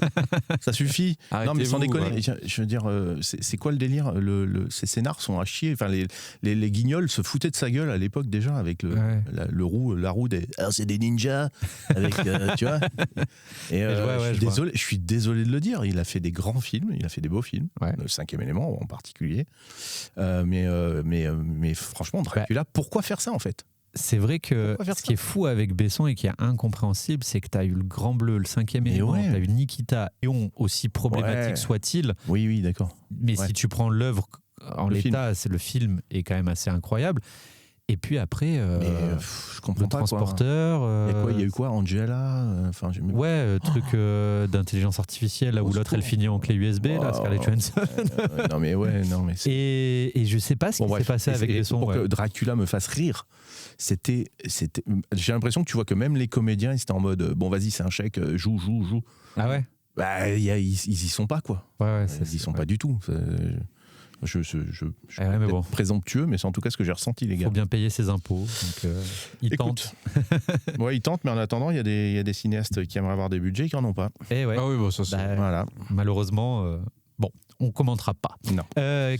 Ça suffit. Non, mais sans déconner. Ouais. Je veux dire, c'est quoi le délire Ces scénars sont à chier. Enfin, les guignols se foutaient de sa gueule à l'époque déjà avec la roue des. Alors, c'est des ninjas. Avec, tu vois. Et je suis désolé de le dire. Il a fait des grands films. Il a fait des beaux films. Ouais. Le 5e élément en particulier. Mais franchement, Dracula, pourquoi faire ça en fait? C'est vrai que ce qui est fou avec Besson et qui est incompréhensible, c'est que tu as eu le Grand Bleu, le 5e élément, tu as eu Nikita, et aussi problématique soit-il. Oui, d'accord. Mais si tu prends l'œuvre en l'état, c'est le film est quand même assez incroyable. Et puis après, je comprends le pas transporteur. Il y a eu quoi, Angela truc d'intelligence artificielle là où l'autre elle finit en clé USB, là, Scarlett Johansson. Et je sais pas ce qui s'est passé avec Besson. Pour que Dracula me fasse rire, c'était. J'ai l'impression que tu vois que même les comédiens, ils étaient en mode bon, vas-y, c'est un chèque, joue. Ah ouais. Bah, ils y sont pas quoi. Ils y sont pas du tout. Je suis peut-être présomptueux, mais c'est en tout cas ce que j'ai ressenti, les gars. Il faut bien payer ses impôts. Donc, ils tentent. Ouais, ils tentent, mais en attendant, il y a des cinéastes qui aimeraient avoir des budgets et qui n'en ont pas. Et ouais. Ah oui, bon, ça c'est. Voilà. Malheureusement, on commentera pas. Non.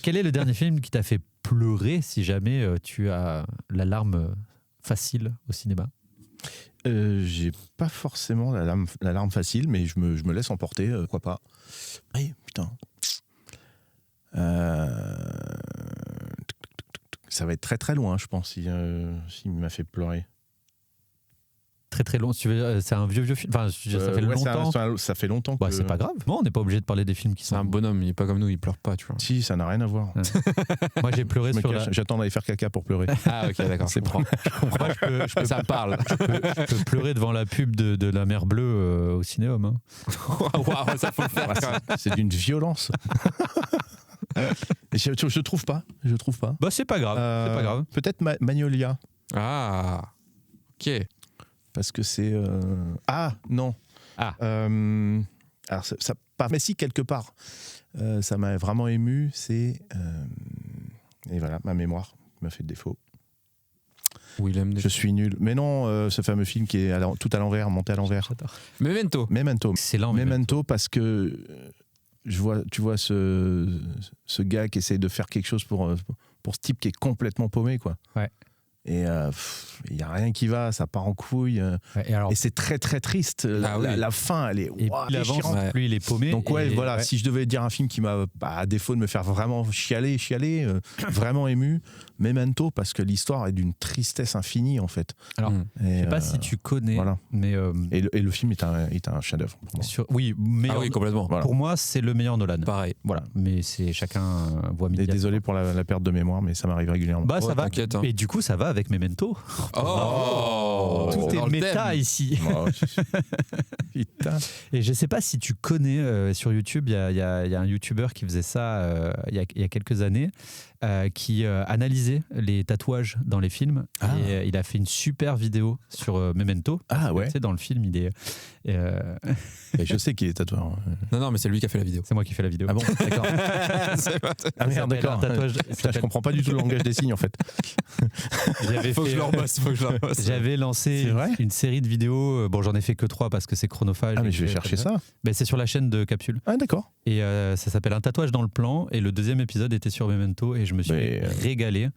Quel est le dernier film qui t'a fait pleurer si jamais tu as la larme facile au cinéma? J'ai pas forcément la larme facile, mais je me laisse emporter, pourquoi pas. Oui, putain. Ça va être très très loin, je pense, s'il m'a fait pleurer. Très très long, tu veux, c'est un vieux film. Enfin, ça fait longtemps. Ça fait longtemps que. C'est pas grave. Bon, on n'est pas obligé de parler des films qui sont. C'est un bonhomme, il est pas comme nous, il pleure pas, tu vois. Si, ça n'a rien à voir. Moi, j'ai pleuré sur J'attends d'aller faire caca pour pleurer. Ah ok, d'accord. C'est bon. Ça parle. Je peux pleurer devant la pub de la mer bleue au Cinéum. Hein. Waouh, ça faut le faire. C'est d'une violence. Je trouve pas. Bah c'est pas grave. Peut-être Magnolia. Ah. Ok. Parce que c'est. Ah non. Alors ça pas. Mais si quelque part, ça m'a vraiment ému. C'est et voilà, ma mémoire m'a fait défaut. Je suis nul. Mais non, ce fameux film qui est tout à l'envers, monté à l'envers. Memento. Excellent. Memento parce que tu vois ce gars qui essaie de faire quelque chose pour ce type qui est complètement paumé, quoi. Ouais. Et il n'y a rien qui va, ça part en couille. Et c'est très très triste. La fin, elle est déchirante. Plus il est paumé. Donc si je devais dire un film qui m'a, à défaut de me faire vraiment chialer, vraiment ému, Memento, parce que l'histoire est d'une tristesse infinie en fait. Alors, je ne sais pas si tu connais, mais et le film est un chef-d'œuvre pour moi. Oui, complètement. Pour moi, c'est le meilleur Nolan. Pareil. Voilà, mais c'est chacun voit midi. Désolé pour la perte de mémoire, mais ça m'arrive régulièrement. Bah ça va. Hein. Et du coup, ça va avec Memento. Tout est méta ici. Putain. Et je sais pas si tu connais sur YouTube, il y a un YouTuber qui faisait ça il y a quelques années. qui analysait les tatouages dans les films. Ah. Et il a fait une super vidéo sur Memento. Ah ouais. Tu sais, dans le film, il est. Et je sais qu'il est tatoueur. Non, mais c'est lui qui a fait la vidéo. C'est moi qui fais la vidéo. Ah bon, d'accord. C'est pas- Ah merde, d'accord. Un tatouage. Putain, je comprends pas du tout le langage des signes en fait. Faut que je leur bosse, J'avais lancé C'est vrai une série de vidéos. Bon, j'en ai fait que 3 parce que c'est chronophage. Ah mais et je vais que- chercher ça. Ben, c'est sur la chaîne de Capsule. Ah d'accord. Et ça s'appelle Un tatouage dans le plan. Et le deuxième épisode était sur Memento. Et je me suis Mais, régalé.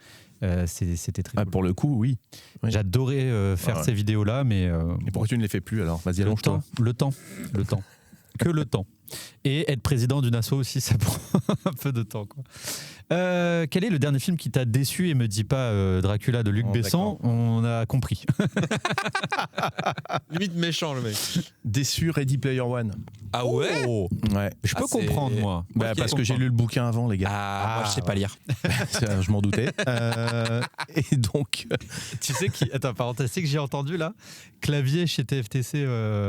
C'était très Ah, cool. pour le coup, oui. oui. J'adorais faire Ouais. ces vidéos-là, mais Et pourquoi tu ne les fais plus alors? Vas-y, le allonge-toi. temps, le temps, le temps. Que le temps. Et être président d'une asso aussi, ça prend un peu de temps, quoi. Quel est le dernier film qui t'a déçu? Et me dis pas Dracula de Luc Oh, Besson, on a compris. Limite méchant, le mec. Déçu Ready Player One. Ah ouais? Ouais. Je peux Ah, c'est- comprendre, moi. Bah, Ok, parce je que j'ai comprends. lu le bouquin avant, les gars. Ah, moi je sais pas lire. Je m'en doutais. Et donc, Tu sais qui. Attends, parenthèse, tu sais que j'ai entendu là? Clavier chez TFTC.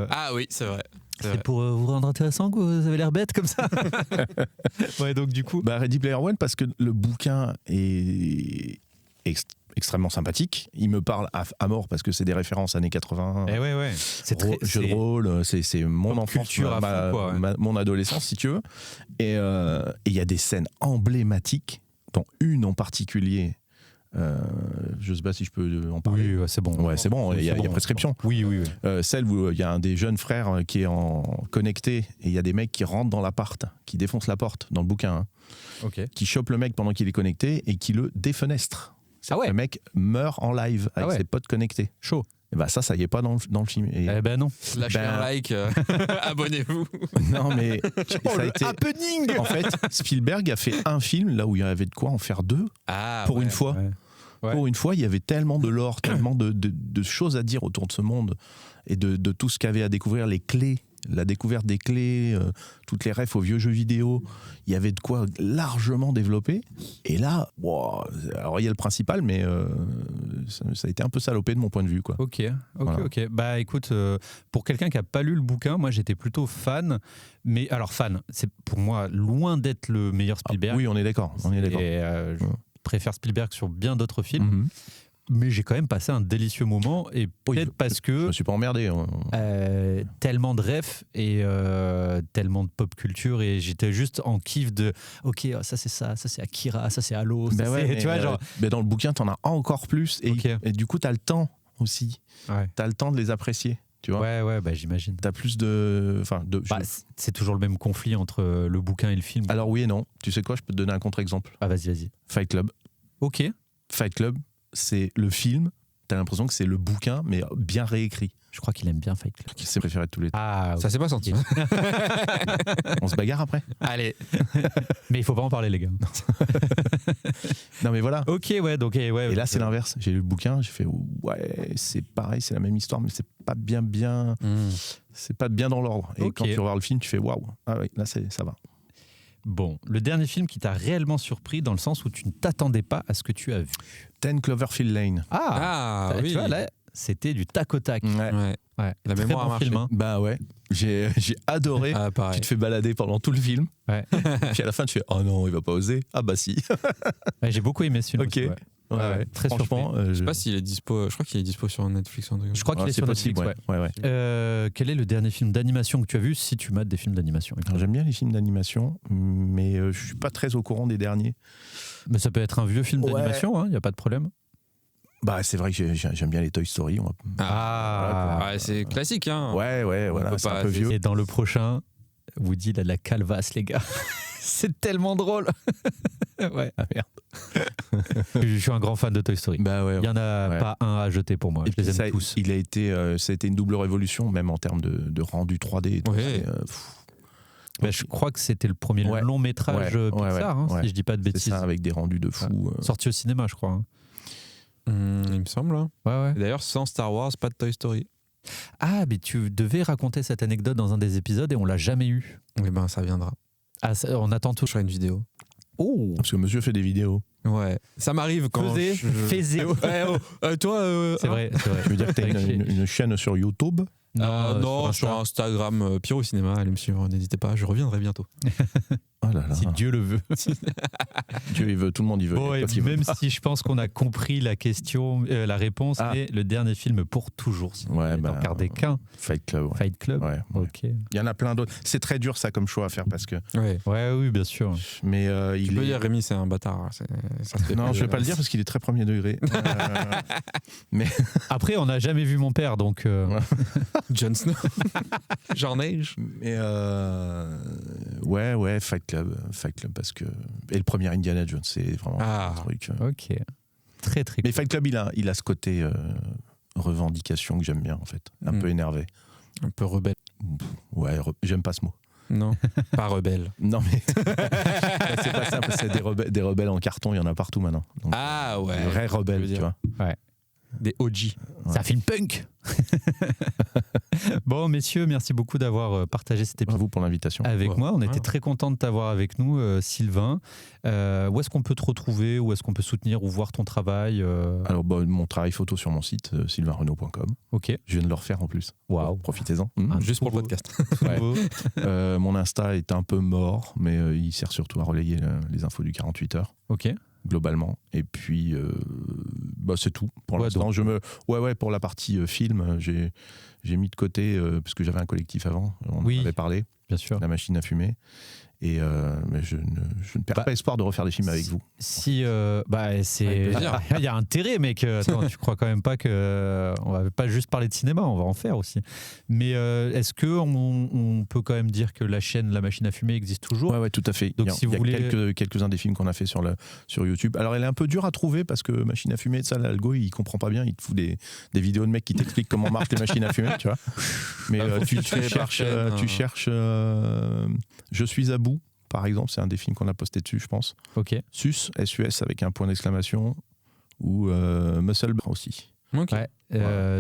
Ah oui, c'est vrai. C'est pour vous rendre intéressant que vous avez l'air bête comme ça. Ouais, donc du coup. bah, Ready Player One, parce que le bouquin est extrêmement sympathique. Il me parle à mort parce que c'est des références années 80. Eh ouais. C'est très. Jeu de c'est- rôle, c'est mon Pop enfance, culture à fond, quoi, ouais. mon adolescence, si tu veux. Et il y a des scènes emblématiques, dont une en particulier. Je sais pas si je peux en parler. Oui, ouais, c'est bon. Ouais, c'est bon, il y a prescription. Oui. Celle où il y a un des jeunes frères qui est connecté et il y a des mecs qui rentrent dans l'appart, qui défoncent la porte dans le bouquin, hein, Ok. qui chopent le mec pendant qu'il est connecté et qui le défenestre. Ah ouais. Le mec meurt en live avec Ah ouais. ses potes connectés. Chaud. Et bah ça y est pas dans le film. Et Eh ben non. Lâchez Ben- un like, abonnez-vous. non mais ça a été. happening. En fait, Spielberg a fait un film là où il y avait de quoi en faire deux. Ah, Pour ouais. une fois. Ouais. Pour une fois, il y avait tellement de lore, tellement de choses à dire autour de ce monde et de tout ce qu'il y avait à découvrir, les clés, la découverte des clés, toutes les refs aux vieux jeux vidéo. Il y avait de quoi largement développer. Et là, wow, alors il y a le principal, mais ça a été un peu salopé de mon point de vue, quoi. Ok. Voilà. Bah écoute, pour quelqu'un qui n'a pas lu le bouquin, moi j'étais plutôt fan. Mais alors fan, c'est pour moi loin d'être le meilleur Spielberg. Ah, oui, on est d'accord. On est d'accord. Et, je préfère Spielberg sur bien d'autres films. Mhm. Mais j'ai quand même passé un délicieux moment. Et peut-être parce Je que me suis pas emmerdé. tellement de refs et tellement de pop culture. Et j'étais juste en kiff de ok, ça c'est ça c'est Akira, ça c'est Halo. ça, Ben ouais, c'est- tu vois, genre. mais dans le bouquin, t'en as encore plus. Et, Ok. et du coup, t'as le temps aussi. Ouais. T'as le temps de les apprécier. Tu vois. Ouais, bah j'imagine. T'as plus de. Enfin, Bah, c'est toujours le même conflit entre le bouquin et le film. Alors oui et non. Tu sais quoi, je peux te donner un contre-exemple. Ah, vas-y. Fight Club. Ok. Fight Club, c'est le film. T'as l'impression que c'est le bouquin, mais bien réécrit. Je crois qu'il aime bien Fight Club. C'est préféré de tous les temps. Ah, Ça s'est pas senti. On se bagarre après. Allez. mais il faut pas en parler, les gars. Non mais voilà. Ok, ouais, donc ouais. Et là c'est l'inverse. J'ai lu le bouquin, j'ai fait ouais, c'est pareil, c'est la même histoire, mais c'est pas bien. C'est pas bien dans l'ordre. Et Ok. quand tu regardes le film, tu fais waouh. Ah oui, là ça va. Bon, le dernier film qui t'a réellement surpris dans le sens où tu ne t'attendais pas à ce que tu as vu. 10 Cloverfield Lane. Ah, tu oui. vois, là, c'était du tac au tac. Ouais. Ouais. Ouais. La Très mémoire bon a marché. film, hein. Bah ouais. J'ai adoré. Ah, pareil. Tu te fais balader pendant tout le film. Ouais. Puis à la fin, tu fais oh non, il va pas oser. Ah bah si. Ouais, j'ai beaucoup aimé ce film. Ok. aussi, ouais. Ouais, très franchement, Je sais pas s'il est dispo. Je crois qu'il est dispo sur Netflix. Je crois qu'il est c'est sur possible. Netflix. Ouais. Quel est le dernier film d'animation que tu as vu, si tu mates des films d'animation? Alors, j'aime bien les films d'animation, mais je suis pas très au courant des derniers. Mais ça peut être un vieux film Ouais. d'animation, il n'y a pas de problème. Bah c'est vrai que j'aime bien les Toy Story. Ah, c'est classique, hein. Ouais, voilà, peut c'est pas- un peu vieux. Et dans le prochain, Woody, il a de la calvasse, les gars. C'est tellement drôle. Ouais. Ah merde. Je suis un grand fan de Toy Story. Bah ouais. Il n'y en a Ouais. pas un à jeter pour moi. Et Je les puis aime ça, tous. il a été, ça a été une double révolution, même en termes de rendu 3D. Et tout. Ouais. C'est, Bah, je crois que c'était le premier Ouais. long métrage Ouais, Pixar, ouais, hein, ouais. si je dis pas de c'est bêtises. ça, avec des rendus de fou. Sorti au cinéma, je crois. hein. Il me semble. hein. Ouais. Et D'ailleurs, sans Star Wars, pas de Toy Story. Ah, mais tu devais raconter cette anecdote dans un des épisodes et on l'a jamais eu. Eh ben, ça viendra. Ah, on attend tout. Je ferai une vidéo. Oh, Parce que monsieur fait des vidéos. Ouais. Ça m'arrive quand. faisais. Toi. C'est vrai, c'est vrai. Tu veux dire que t'as C'est vrai que une chaîne sur YouTube? Non, sur Instagram, Pyro Cinéma, allez me suivre, n'hésitez pas, je reviendrai bientôt. Oh là là. Si Dieu le veut. Dieu il veut, tout le monde y veut. Bon, et même si je pense qu'on a compris la question, la réponse, c'est le dernier film pour toujours. Si ouais, vous n'en regardez qu'un. Fight Club. Ouais. Fight Club. Ouais. Ok. Il y en a plein d'autres. C'est très dur ça comme choix à faire parce que. Ouais, oui, bien sûr. Mais tu peux dire Rémi, c'est un bâtard. Non, je vais pas le dire parce qu'il est très premier degré. Mais après, on n'a jamais vu mon père, donc. Jon Snow. Genre neige. Mais ouais, Fight Club parce que et le premier Indiana Jones, c'est vraiment un truc. Ok. Très très. Mais Fight Club, il a ce côté revendication que j'aime bien en fait, un peu énervé, un peu rebelle. Ouais, j'aime pas ce mot. Non, pas rebelle. Non mais c'est pas simple, c'est des rebelles en carton, il y en a partout maintenant. Donc, ouais. Des vrais rebelles, tu vois. Ouais. Des OG. C'est un film punk. Bon, messieurs, merci beaucoup d'avoir partagé cet épisode. À vous pour l'invitation. Avec moi, on était très content de t'avoir avec nous, Sylvain. Où est-ce qu'on peut te retrouver? Où est-ce qu'on peut soutenir ou voir ton travail? Alors, mon travail photo sur mon site, sylvainrenaud.com. Ok. Je viens de le refaire en plus. Waouh. Profitez-en. Juste pour le podcast. Ouais. Mon Insta est un peu mort, mais il sert surtout à relayer les infos du 48 heures. Ok. Globalement. Et puis, c'est tout pour l'instant. Donc... pour la partie film, j'ai mis de côté, parce que j'avais un collectif avant, on en avait parlé, bien sûr. La machine à fumer. Et mais je ne perds pas espoir de refaire des films avec vous. Si, il y a intérêt, mec. Attends, tu crois quand même pas que on va pas juste parler de cinéma, on va en faire aussi. Mais est-ce que on peut quand même dire que la chaîne La Machine à Fumer existe toujours? Ouais, tout à fait. Donc, il y a quelques-uns des films qu'on a fait sur YouTube. Alors, elle est un peu dure à trouver parce que Machine à fumer, ça, l'algo, il comprend pas bien. Il te fout des vidéos de mecs qui t'expliquent comment marchent les machines à fumer, tu vois. Mais tu cherches Je suis à bout. Par exemple, c'est un des films qu'on a posté dessus, je pense. Ok. SUS, SUS avec un point d'exclamation, ou Muscle aussi. Ok. Ouais.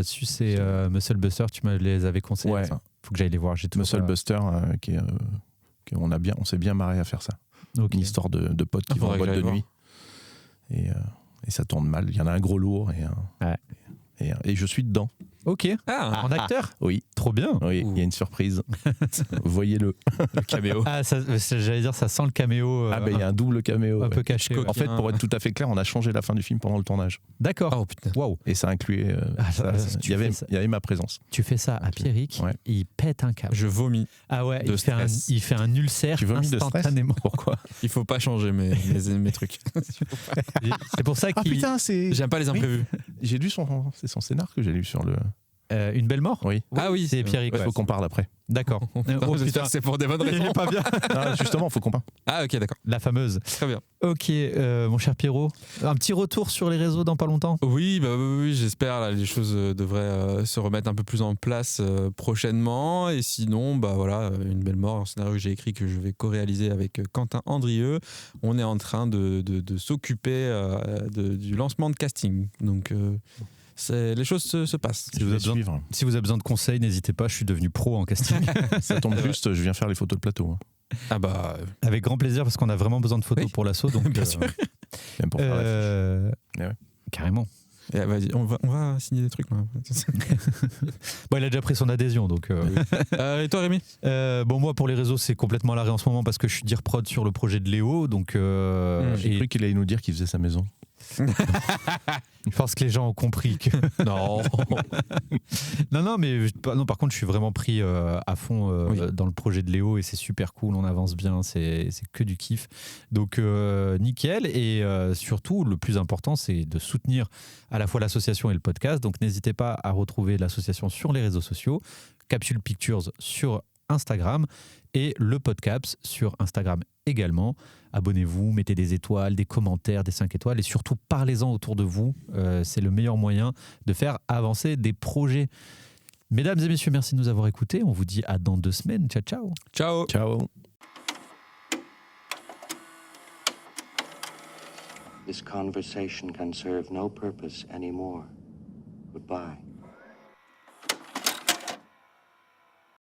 SUS et Muscle Buster, tu me les avais conseillés. Ouais. Faut que j'aille les voir. Muscle Buster, on s'est bien marré à faire ça. Okay. Une histoire de potes qui vont en boîte de nuit. Et ça tourne mal. Il y en a un gros lourd et je suis dedans. Ok. En acteur? Oui. Trop bien. Oui, il y a une surprise. Voyez-le. Le caméo. J'allais dire, ça sent le caméo. Il y a un double caméo. Un peu caché. En fait, pour être tout à fait clair, on a changé la fin du film pendant le tournage. D'accord. Oh putain. Wow. Et ça incluait. Il y avait ma présence. Tu fais ça à Pierrick, il pète un câble. Je vomis. Ah ouais, il fait un ulcère instantanément. Pourquoi? Il faut pas changer mes trucs. C'est pour ça qu'il. Putain, j'aime pas les imprévus. J'ai lu c'est son scénar que j'ai lu sur le. Une belle mort? Oui. Ah oui, c'est Pierrick. Il faut qu'on parle après. D'accord. Putain, c'est pour des bonnes raisons. Il est pas bien. Non, justement, il faut qu'on parle. Ah ok, d'accord. La fameuse. Très bien. Ok, mon cher Pierrot, un petit retour sur les réseaux dans pas longtemps? Oui, j'espère. Là, les choses devraient se remettre un peu plus en place prochainement. Et sinon, Une belle mort, un scénario que j'ai écrit que je vais co-réaliser avec Quentin Andrieux. On est en train de s'occuper du lancement de casting. Donc... les choses se passent. Si vous avez besoin de conseils, n'hésitez pas, je suis devenu pro en casting. Ça tombe juste, je viens faire les photos de plateau. Ah bah... Avec grand plaisir, parce qu'on a vraiment besoin de photos pour l'assaut. Donc, bien sûr. Même pour faire la fiche. Carrément. Vas-y, on va signer des trucs. Bon, il a déjà pris son adhésion, donc. Et toi, Rémi? Moi, pour les réseaux, c'est complètement à l'arrêt en ce moment parce que je suis dire prod sur le projet de Léo, donc. J'ai cru qu'il allait nous dire qu'il faisait sa maison. Je pense que les gens ont compris que non. non, par contre, je suis vraiment pris à fond dans le projet de Léo et c'est super cool, on avance bien, c'est que du kiff. Donc nickel, et surtout le plus important, c'est de soutenir à la fois l'association et le podcast. Donc n'hésitez pas à retrouver l'association sur les réseaux sociaux, Capsule Pictures sur Instagram et le Podcaps sur Instagram également. Abonnez-vous, mettez des étoiles, des commentaires, des 5 étoiles et surtout parlez-en autour de vous. C'est le meilleur moyen de faire avancer des projets. Mesdames et messieurs, merci de nous avoir écoutés. On vous dit à dans 2 semaines. Ciao, ciao. Ciao. Ciao. This conversation can serve no purpose anymore. Goodbye.